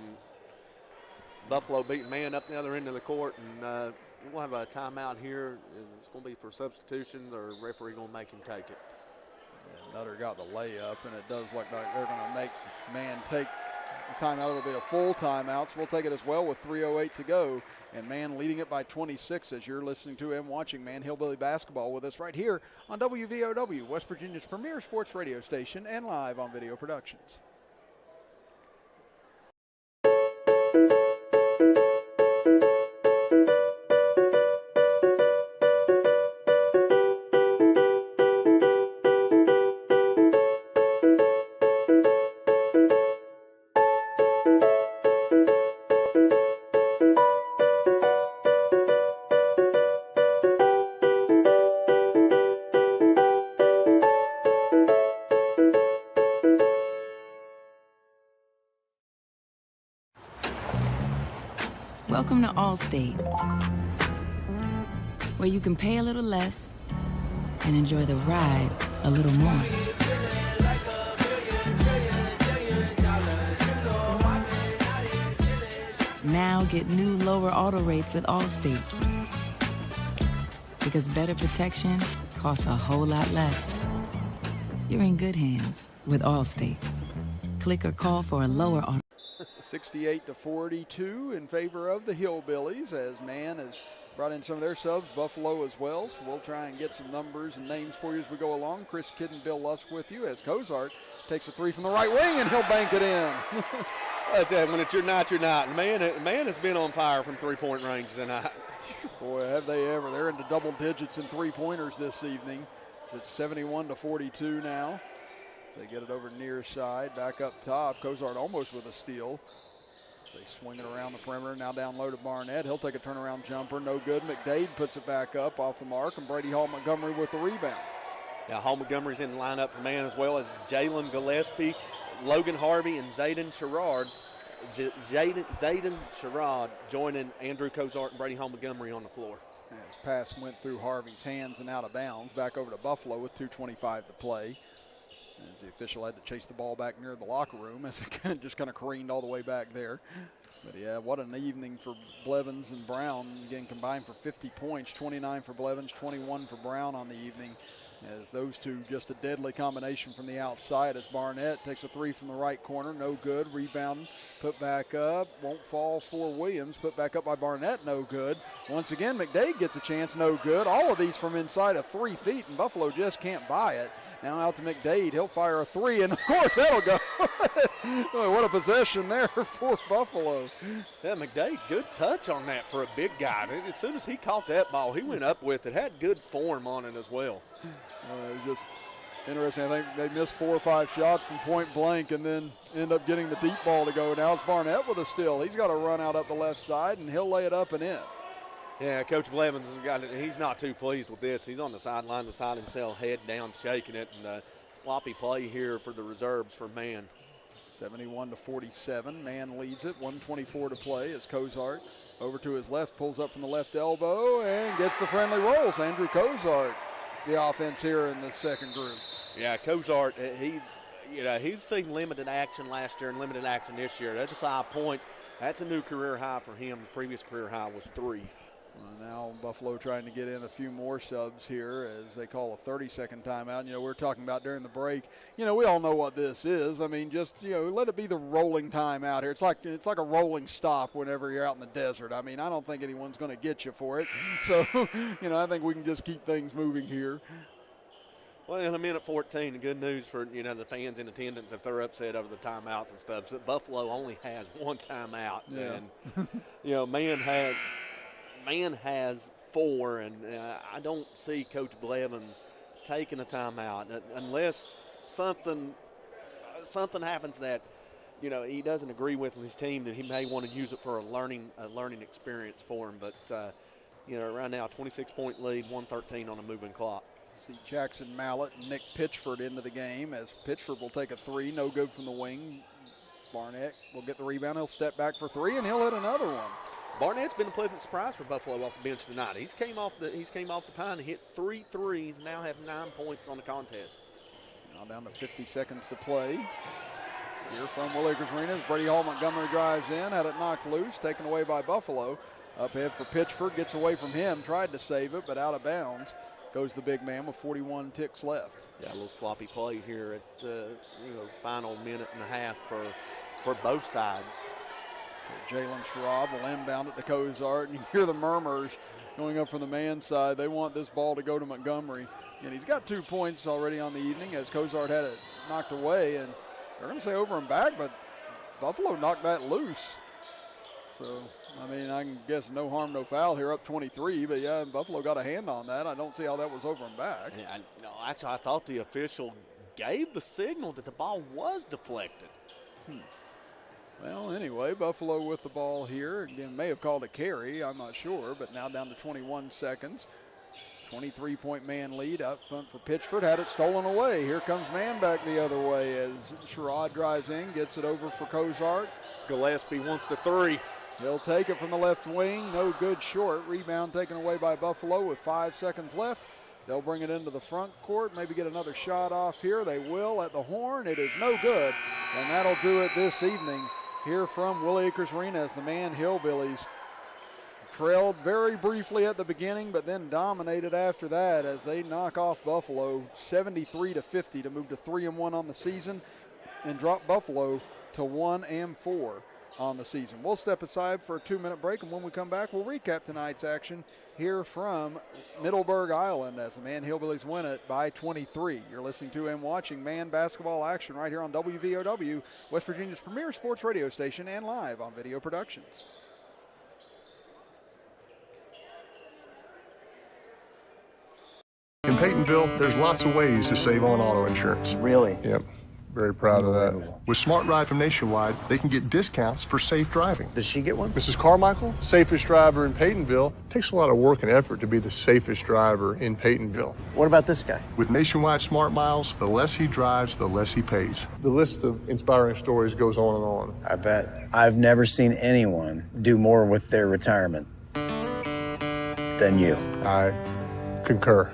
Buffalo beating Man up the other end of the court. And we'll have a timeout here. It's going to be for substitutions, or referee going to make him take it. Yeah, Nutter got the layup, and it does look like they're going to make Man take the timeout. It'll be a full timeout, so we'll take it as well with 3:08 to go. And Man leading it by 26 as you're listening to and watching Man Hillbilly Basketball with us right here on WVOW, West Virginia's premier sports radio station, and live on Video Productions. Welcome to Allstate, where you can pay a little less and enjoy the ride a little more. Now get new lower auto rates with Allstate, because better protection costs a whole lot less. You're in good hands with Allstate. Click or call for a lower auto. 68-42 in favor of the Hillbillies, as Man has brought in some of their subs, Buffalo as well. So we'll try and get some numbers and names for you as we go along. Chris Kidd and Bill Lusk with you, as Kozart takes a 3 from the right wing, and he'll bank it in. That's it. When it's your night, you're not. Man has been on fire from three-point range tonight. Boy, have they ever. They're into double digits in three-pointers this evening. It's 71-42 now. They get it over near side, back up top. Kozart almost with a steal. They swing it around the perimeter, now down low to Barnett. He'll take a turnaround jumper, no good. McDade puts it back up off the mark, and Brady Hall Montgomery with the rebound. Yeah, Hall Montgomery's in the lineup for Man, as well as Jalen Gillespie, Logan Harvey, and Zayden Sherrod. Zayden Sherrod joining Andrew Kozart and Brady Hall Montgomery on the floor. As pass went through Harvey's hands and out of bounds. Back over to Buffalo with 2:25 to play. As the official had to chase the ball back near the locker room as it just kind of careened all the way back there. But yeah, what an evening for Blevins and Brown. Again, combined for 50 points, 29 for Blevins, 21 for Brown on the evening. As those two, just a deadly combination from the outside as Barnett takes a three from the right corner, no good. Rebound, put back up, won't fall for Williams, put back up by Barnett, no good. Once again, McDade gets a chance, no good. All of these from inside of 3 feet, and Buffalo just can't buy it. Now out to McDade, he'll fire a three, and of course that'll go. Boy, what a possession there for Buffalo. Yeah, McDade, good touch on that for a big guy. As soon as he caught that ball, he went up with it, had good form on it as well. It was just interesting. I think they missed 4 or 5 shots from point blank and then end up getting the deep ball to go. Now it's Barnett with a steal. He's got to run out up the left side, and he'll lay it up and in. Yeah, Coach Blevins has got it. He's not too pleased with this. He's on the sideline beside himself, head down, shaking it, and sloppy play here for the reserves for Man. 71-47. Man leads it. 1:24 to play as Kozart over to his left, pulls up from the left elbow and gets the friendly rolls. Andrew Kozart, the offense here in the second group. Yeah, Kozart, he's seen limited action last year and limited action this year. That's 5 points. That's a new career high for him. The previous career high was 3. Now Buffalo trying to get in a few more subs here as they call a 30-second timeout. You know, we're talking about during the break. You know, we all know what this is. I mean, just, you know, let it be the rolling timeout here. It's like a rolling stop whenever you're out in the desert. I mean, I don't think anyone's going to get you for it. So, you know, I think we can just keep things moving here. Well, in a minute 14, the good news for, you know, the fans in attendance if they're upset over the timeouts and stuff. So Buffalo only has 1 timeout. Yeah. And, you know, Man has 4, and I don't see Coach Blevins taking a timeout unless something happens that, you know, he doesn't agree with his team, that he may want to use it for a learning experience for him. But, you know, right now, 26-point lead, 1:13 on a moving clock. See Jackson Mallett and Nick Pitchford into the game as Pitchford will take a 3, no good from the wing. Barnett will get the rebound. He'll step back for 3, and he'll hit another one. Barnett's been a pleasant surprise for Buffalo off the bench tonight. He's came off the pine and hit 3 threes, now have 9 points on the contest. Now down to 50 seconds to play. Here from Will Acres Arena as Brady Hall Montgomery drives in, had it knocked loose, taken away by Buffalo. Up ahead for Pitchford, gets away from him, tried to save it, but out of bounds goes the big man with 41 ticks left. Yeah, a little sloppy play here at final minute and a half for both sides. So Jalen Schraub will inbound it to Kozart, and you hear the murmurs going up from the Man side. They want this ball to go to Montgomery. And he's got 2 points already on the evening as Kozart had it knocked away. And they're going to say over and back, but Buffalo knocked that loose. So, I mean, I can guess no harm, no foul here, up 23. But, yeah, Buffalo got a hand on that. I don't see how that was over and back. Yeah, actually, I thought the official gave the signal that the ball was deflected. Well, anyway, Buffalo with the ball here. Again, may have called a carry, I'm not sure, but now down to 21 seconds. 23-point Man lead up front for Pitchford. Had it stolen away. Here comes Man back the other way as Sherrod drives in, gets it over for Kozart. Gillespie wants the 3. He'll take it from the left wing. No good short. Rebound taken away by Buffalo with 5 seconds left. They'll bring it into the front court, maybe get another shot off here. They will at the horn. It is no good, and that'll do it this evening here from Will Acres Arena as the Man Hillbillies trailed very briefly at the beginning, but then dominated after that as they knock off Buffalo 73-50 to move to 3-1 on the season and drop Buffalo to 1-4 on the season. We'll step aside for a 2-minute break, and when we come back, we'll recap tonight's action here from Middleburg Island as the Man Hillbillies win it by 23. You're listening to and watching Man basketball action right here on WVOW, West Virginia's premier sports radio station, and live on Video Productions. In Peytonville, there's lots of ways to save on auto insurance. Really? Yep. Very proud of that. With Smart Ride from Nationwide, they can get discounts for safe driving. Does she get one? Mrs. Carmichael, safest driver in Peytonville. Takes a lot of work and effort to be the safest driver in Peytonville. What about this guy? With Nationwide Smart Miles, the less he drives, the less he pays. The list of inspiring stories goes on and on. I bet. I've never seen anyone do more with their retirement than you. I concur.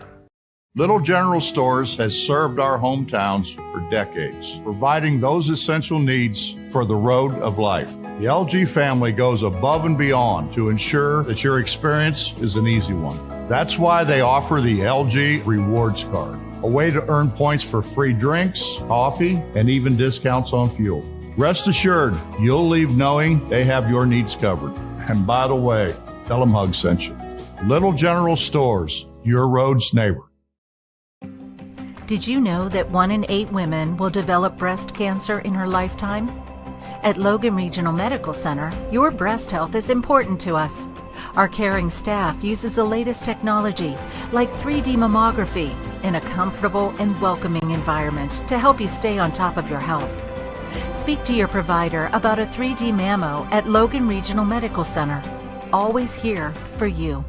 Little General Stores has served our hometowns for decades, providing those essential needs for the road of life. The LG family goes above and beyond to ensure that your experience is an easy one. That's why they offer the LG Rewards Card, a way to earn points for free drinks, coffee, and even discounts on fuel. Rest assured, you'll leave knowing they have your needs covered. And by the way, tell them Hug sent you. Little General Stores, your road's neighbor. Did you know that 1 in 8 women will develop breast cancer in her lifetime? At Logan Regional Medical Center, your breast health is important to us. Our caring staff uses the latest technology, like 3D mammography, in a comfortable and welcoming environment to help you stay on top of your health. Speak to your provider about a 3D mammo at Logan Regional Medical Center. Always here for you.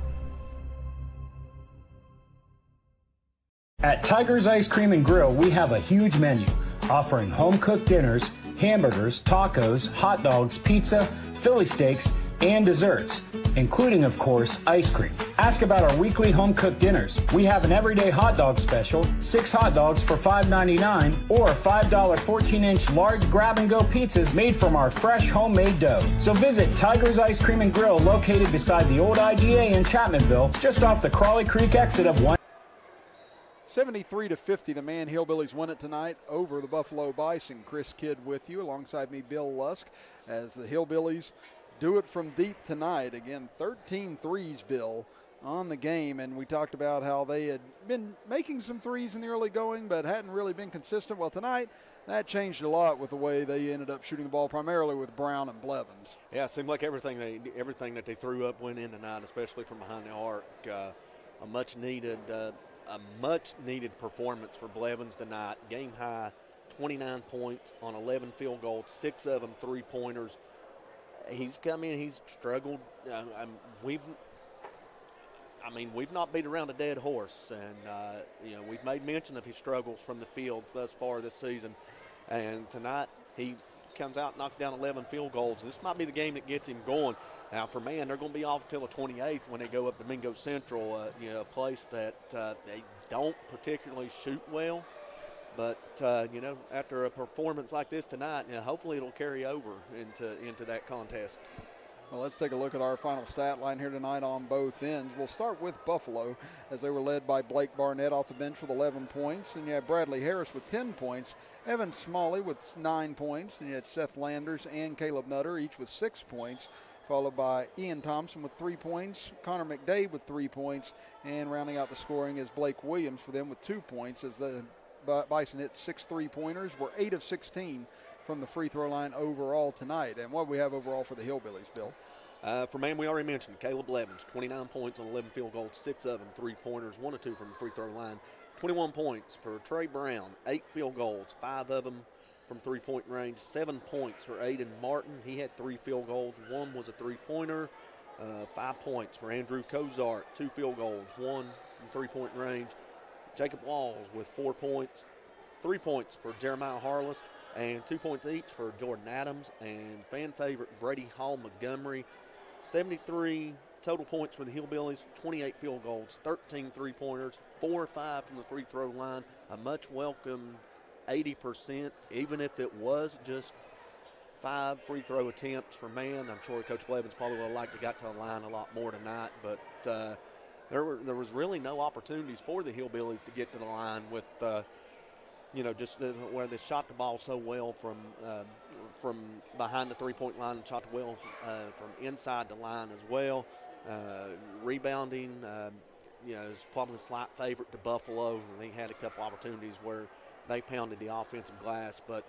At Tiger's Ice Cream and Grill, we have a huge menu offering home-cooked dinners, hamburgers, tacos, hot dogs, pizza, Philly steaks, and desserts, including, of course, ice cream. Ask about our weekly home-cooked dinners. We have an everyday hot dog special, 6 hot dogs for $5.99, or $5 14-inch large grab-and-go pizzas made from our fresh homemade dough. So visit Tiger's Ice Cream and Grill, located beside the old IGA in Chapmanville, just off the Crawley Creek exit of 1. 73-50, the Man Hillbillies win it tonight over the Buffalo Bison. Chris Kidd with you, alongside me, Bill Lusk, as the Hillbillies do it from deep tonight. Again, 13 threes, Bill, on the game, and we talked about how they had been making some threes in the early going but hadn't really been consistent. Well, tonight, that changed a lot with the way they ended up shooting the ball, primarily with Brown and Blevins. Yeah, it seemed like everything that they threw up went in tonight, especially from behind the arc. A much-needed performance for Blevins tonight. Game high, 29 points on 11 field goals, 6 of them three-pointers. He's come in, he's struggled. We've not beat around a dead horse, and we've made mention of his struggles from the field thus far this season. And tonight he comes out, knocks down 11 field goals. This might be the game that gets him going. Now, for Man, they're going to be off until the 28th when they go up to Mingo Central, a place that they don't particularly shoot well. But, after a performance like this tonight, hopefully it'll carry over into that contest. Well, let's take a look at our final stat line here tonight on both ends. We'll start with Buffalo, as they were led by Blake Barnett off the bench with 11 points. And you have Bradley Harris with 10 points, Evan Smalley with 9 points, and you had Seth Landers and Caleb Nutter, each with 6 points, followed by Ian Thompson with 3 points, Connor McDade with 3 points, and rounding out the scoring is Blake Williams for them with 2 points, as the Bison hit 6 3-pointers, were 8 of 16 from the free throw line overall tonight. And what do we have overall for the Hillbillies, Bill? For Man, we already mentioned Caleb Blevins, 29 points on 11 field goals, 6 of them three-pointers, 1 or 2 from the free throw line. 21 points for Trey Brown, 8 field goals, 5 of them from three-point range. 7 points for Aiden Martin. He had 3 field goals. 1 was a three-pointer. 5 points for Andrew Kozart, 2 field goals, 1 from three-point range. Jacob Walls with 4 points. 3 points for Jeremiah Harless, and 2 points each for Jordan Adams and fan favorite Brady Hall Montgomery. 73 total points for the Hillbillies, 28 field goals, 13 three-pointers, 4 or 5 from the free throw line. A much welcome 80%, even if it was just 5 free throw attempts for Man. I'm sure Coach Blevins probably would have liked to got to the line a lot more tonight, but there was really no opportunities for the Hillbillies to get to the line with just where they shot the ball so well from behind the three-point line and shot well from inside the line as well. Rebounding, is probably a slight favorite to Buffalo. They had a couple opportunities where they pounded the offensive glass, but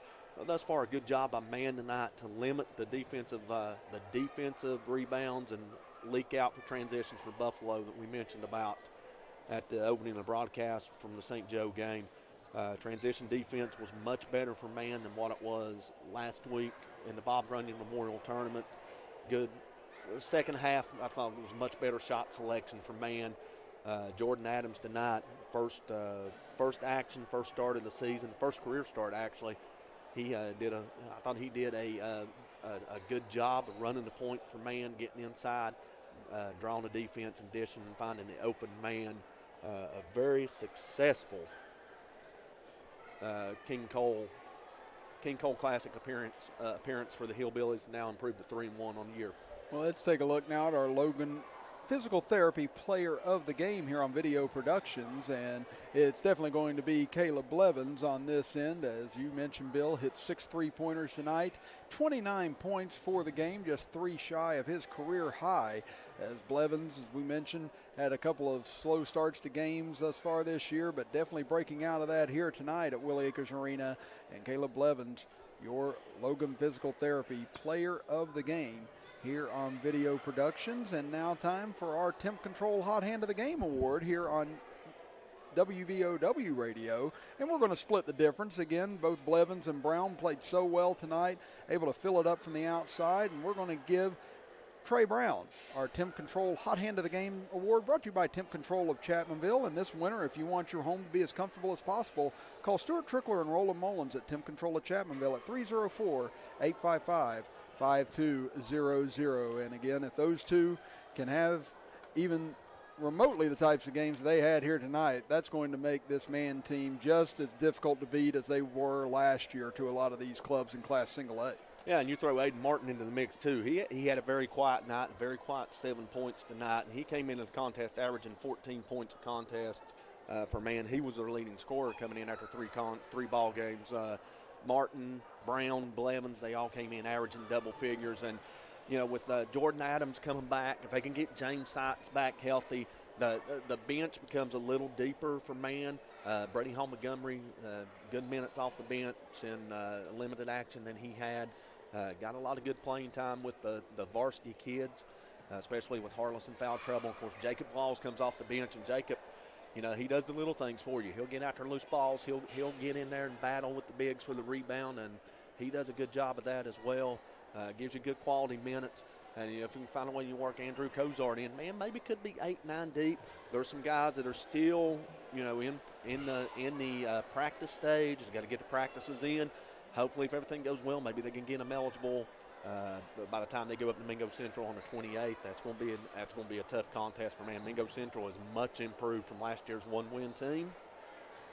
thus far a good job by Man tonight to limit the defensive rebounds and leak out for transitions for Buffalo that we mentioned about at the opening of the broadcast from the St. Joe game. Transition defense was much better for Man than what it was last week in the Bob Runyon Memorial Tournament. Good second half, I thought it was much better shot selection for Man. Jordan Adams tonight, first action, first start of the season, first career start actually. I thought he did a good job of running the point for Man, getting inside, drawing the defense and dishing and finding the open man. a very successful King Cole Classic appearance for the Hillbillies, now improved to 3-1 on the year. Well, let's take a look now at our Logan Physical Therapy Player of the Game here on Video Productions, and it's definitely going to be Caleb Blevins on this end. As you mentioned, Bill, hit 6 3-pointers tonight, 29 points for the game, just 3 shy of his career high. As Blevins, as we mentioned, had a couple of slow starts to games thus far this year, but definitely breaking out of that here tonight at Willie Acres Arena. And Caleb Blevins, your Logan Physical Therapy Player of the Game here on Video Productions. And now time for our Temp Control Hot Hand of the Game Award here on WVOW Radio. And we're going to split the difference. Again, both Blevins and Brown played so well tonight, able to fill it up from the outside. And we're going to give Trey Brown our Temp Control Hot Hand of the Game Award, brought to you by Temp Control of Chapmanville. And this winter, if you want your home to be as comfortable as possible, call Stuart Trickler and Roland Mullins at Temp Control of Chapmanville at 304-855-5200. And again, if those two can have even remotely the types of games they had here tonight, that's going to make this man team just as difficult to beat as they were last year to a lot of these clubs in Class Single A. Yeah, and you throw Aiden Martin into the mix, too. He had a very quiet night, very quiet 7 points tonight. And he came into the contest averaging 14 points a contest for man. He was their leading scorer coming in after three ball games. Martin, Brown, Blevins, they all came in averaging double figures. And, you know, with Jordan Adams coming back, if they can get James Sykes back healthy, the bench becomes a little deeper for man. Brady Hall Montgomery, good minutes off the bench and limited action than he had. Got a lot of good playing time with the varsity kids, especially with Harless in foul trouble. Of course, Jacob Walls comes off the bench, and Jacob, you know, he does the little things for you. He'll get after loose balls. He'll get in there and battle with the bigs for the rebound, and he does a good job of that as well. Gives you good quality minutes. And if you can find a way you work Andrew Kozart in, man, maybe it could be 8-9 deep. There's some guys that are still, you know, in the practice stage. Got to get the practices in. Hopefully, if everything goes well, maybe they can get them eligible by the time they go up to Mingo Central on the 28th. That's going to be a tough contest for man. Mingo Central is much improved from last year's 1-win team.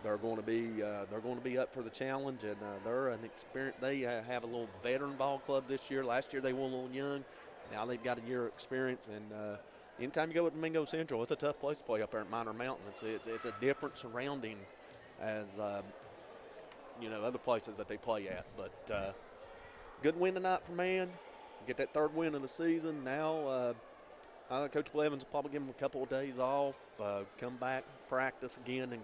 They're going to be up for the challenge, and they're an experience. They have a little veteran ball club this year. Last year they were a little young. Now they've got a year of experience, and anytime you go up to Mingo Central, it's a tough place to play up there at Minor Mountain. It's a different surrounding as you know, other places that they play at. But good win tonight for man. Get that 3rd win of the season. Now Coach Blevins will probably give him a couple of days off, come back, practice again, and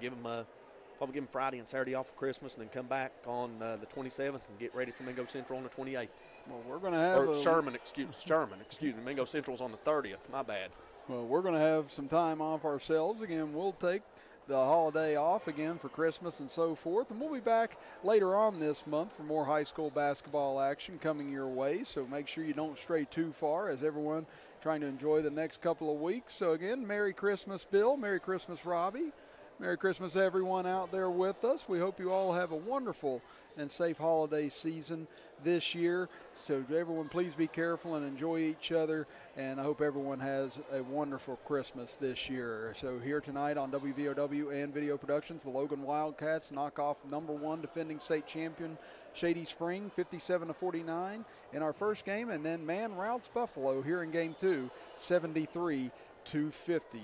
probably give him Friday and Saturday off for Christmas, and then come back on the 27th and get ready for Mingo Central on the 28th. Well, we're going to have Sherman, excuse me. Mingo Central's on the 30th. My bad. Well, we're going to have some time off ourselves. Again, we'll take the holiday off again for Christmas and so forth. And we'll be back later on this month for more high school basketball action coming your way. So make sure you don't stray too far as everyone trying to enjoy the next couple of weeks. So again, Merry Christmas, Bill. Merry Christmas, Robbie. Merry Christmas, everyone out there with us. We hope you all have a wonderful and safe holiday season this year. So everyone, please be careful and enjoy each other. And I hope everyone has a wonderful Christmas this year. So here tonight on WVOW and Video Productions, the Logan Wildcats knock off #1 defending state champion Shady Spring 57-49 in our first game. And then man routs Buffalo here in game 2, 73-250.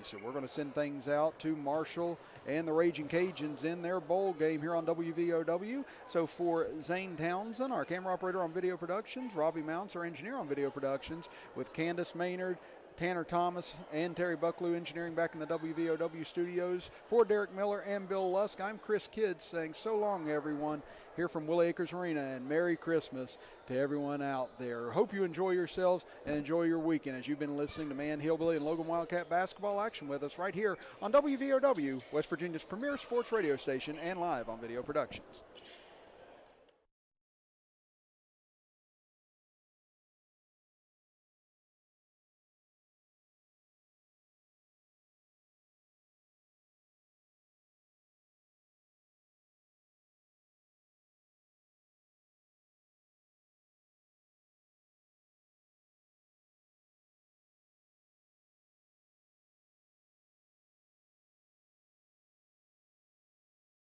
So we're going to send things out to Marshall and the Raging Cajuns in their bowl game here on WVOW. So for Zane Townsend, our camera operator on Video Productions, Robbie Mounts, our engineer on Video Productions, with Candace Maynard, Tanner Thomas, and Terry Bucklew engineering back in the WVOW studios. For Derek Miller and Bill Lusk, I'm Chris Kidd saying so long, everyone, here from Willie Acres Arena, and Merry Christmas to everyone out there. Hope you enjoy yourselves and enjoy your weekend as you've been listening to Man, Hillbilly, and Logan Wildcat basketball action with us right here on WVOW, West Virginia's premier sports radio station, and live on Video Productions.